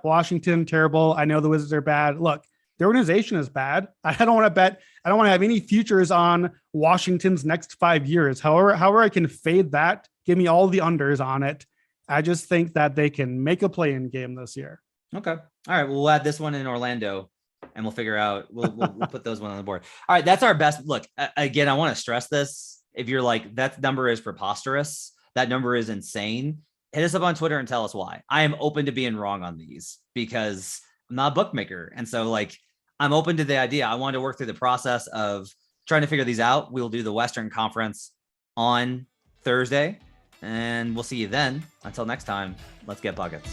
Washington, terrible. I know the Wizards are bad. Look, the organization is bad. I don't want to bet. I don't want to have any futures on Washington's next 5 years. However I can fade that, give me all the unders on it. I just think that they can make a play-in game this year. Okay. All right. We'll add this one in Orlando and we'll figure out, we'll put those one on the board. All right. That's our best look. Again, I want to stress this. If you're like, that number is preposterous, that number is insane, hit us up on Twitter and tell us why. I am open to being wrong on these because I'm not a bookmaker. And so like, I'm open to the idea. I wanted to work through the process of trying to figure these out. We'll do the Western Conference on Thursday and we'll see you then. Until next time, let's get buckets.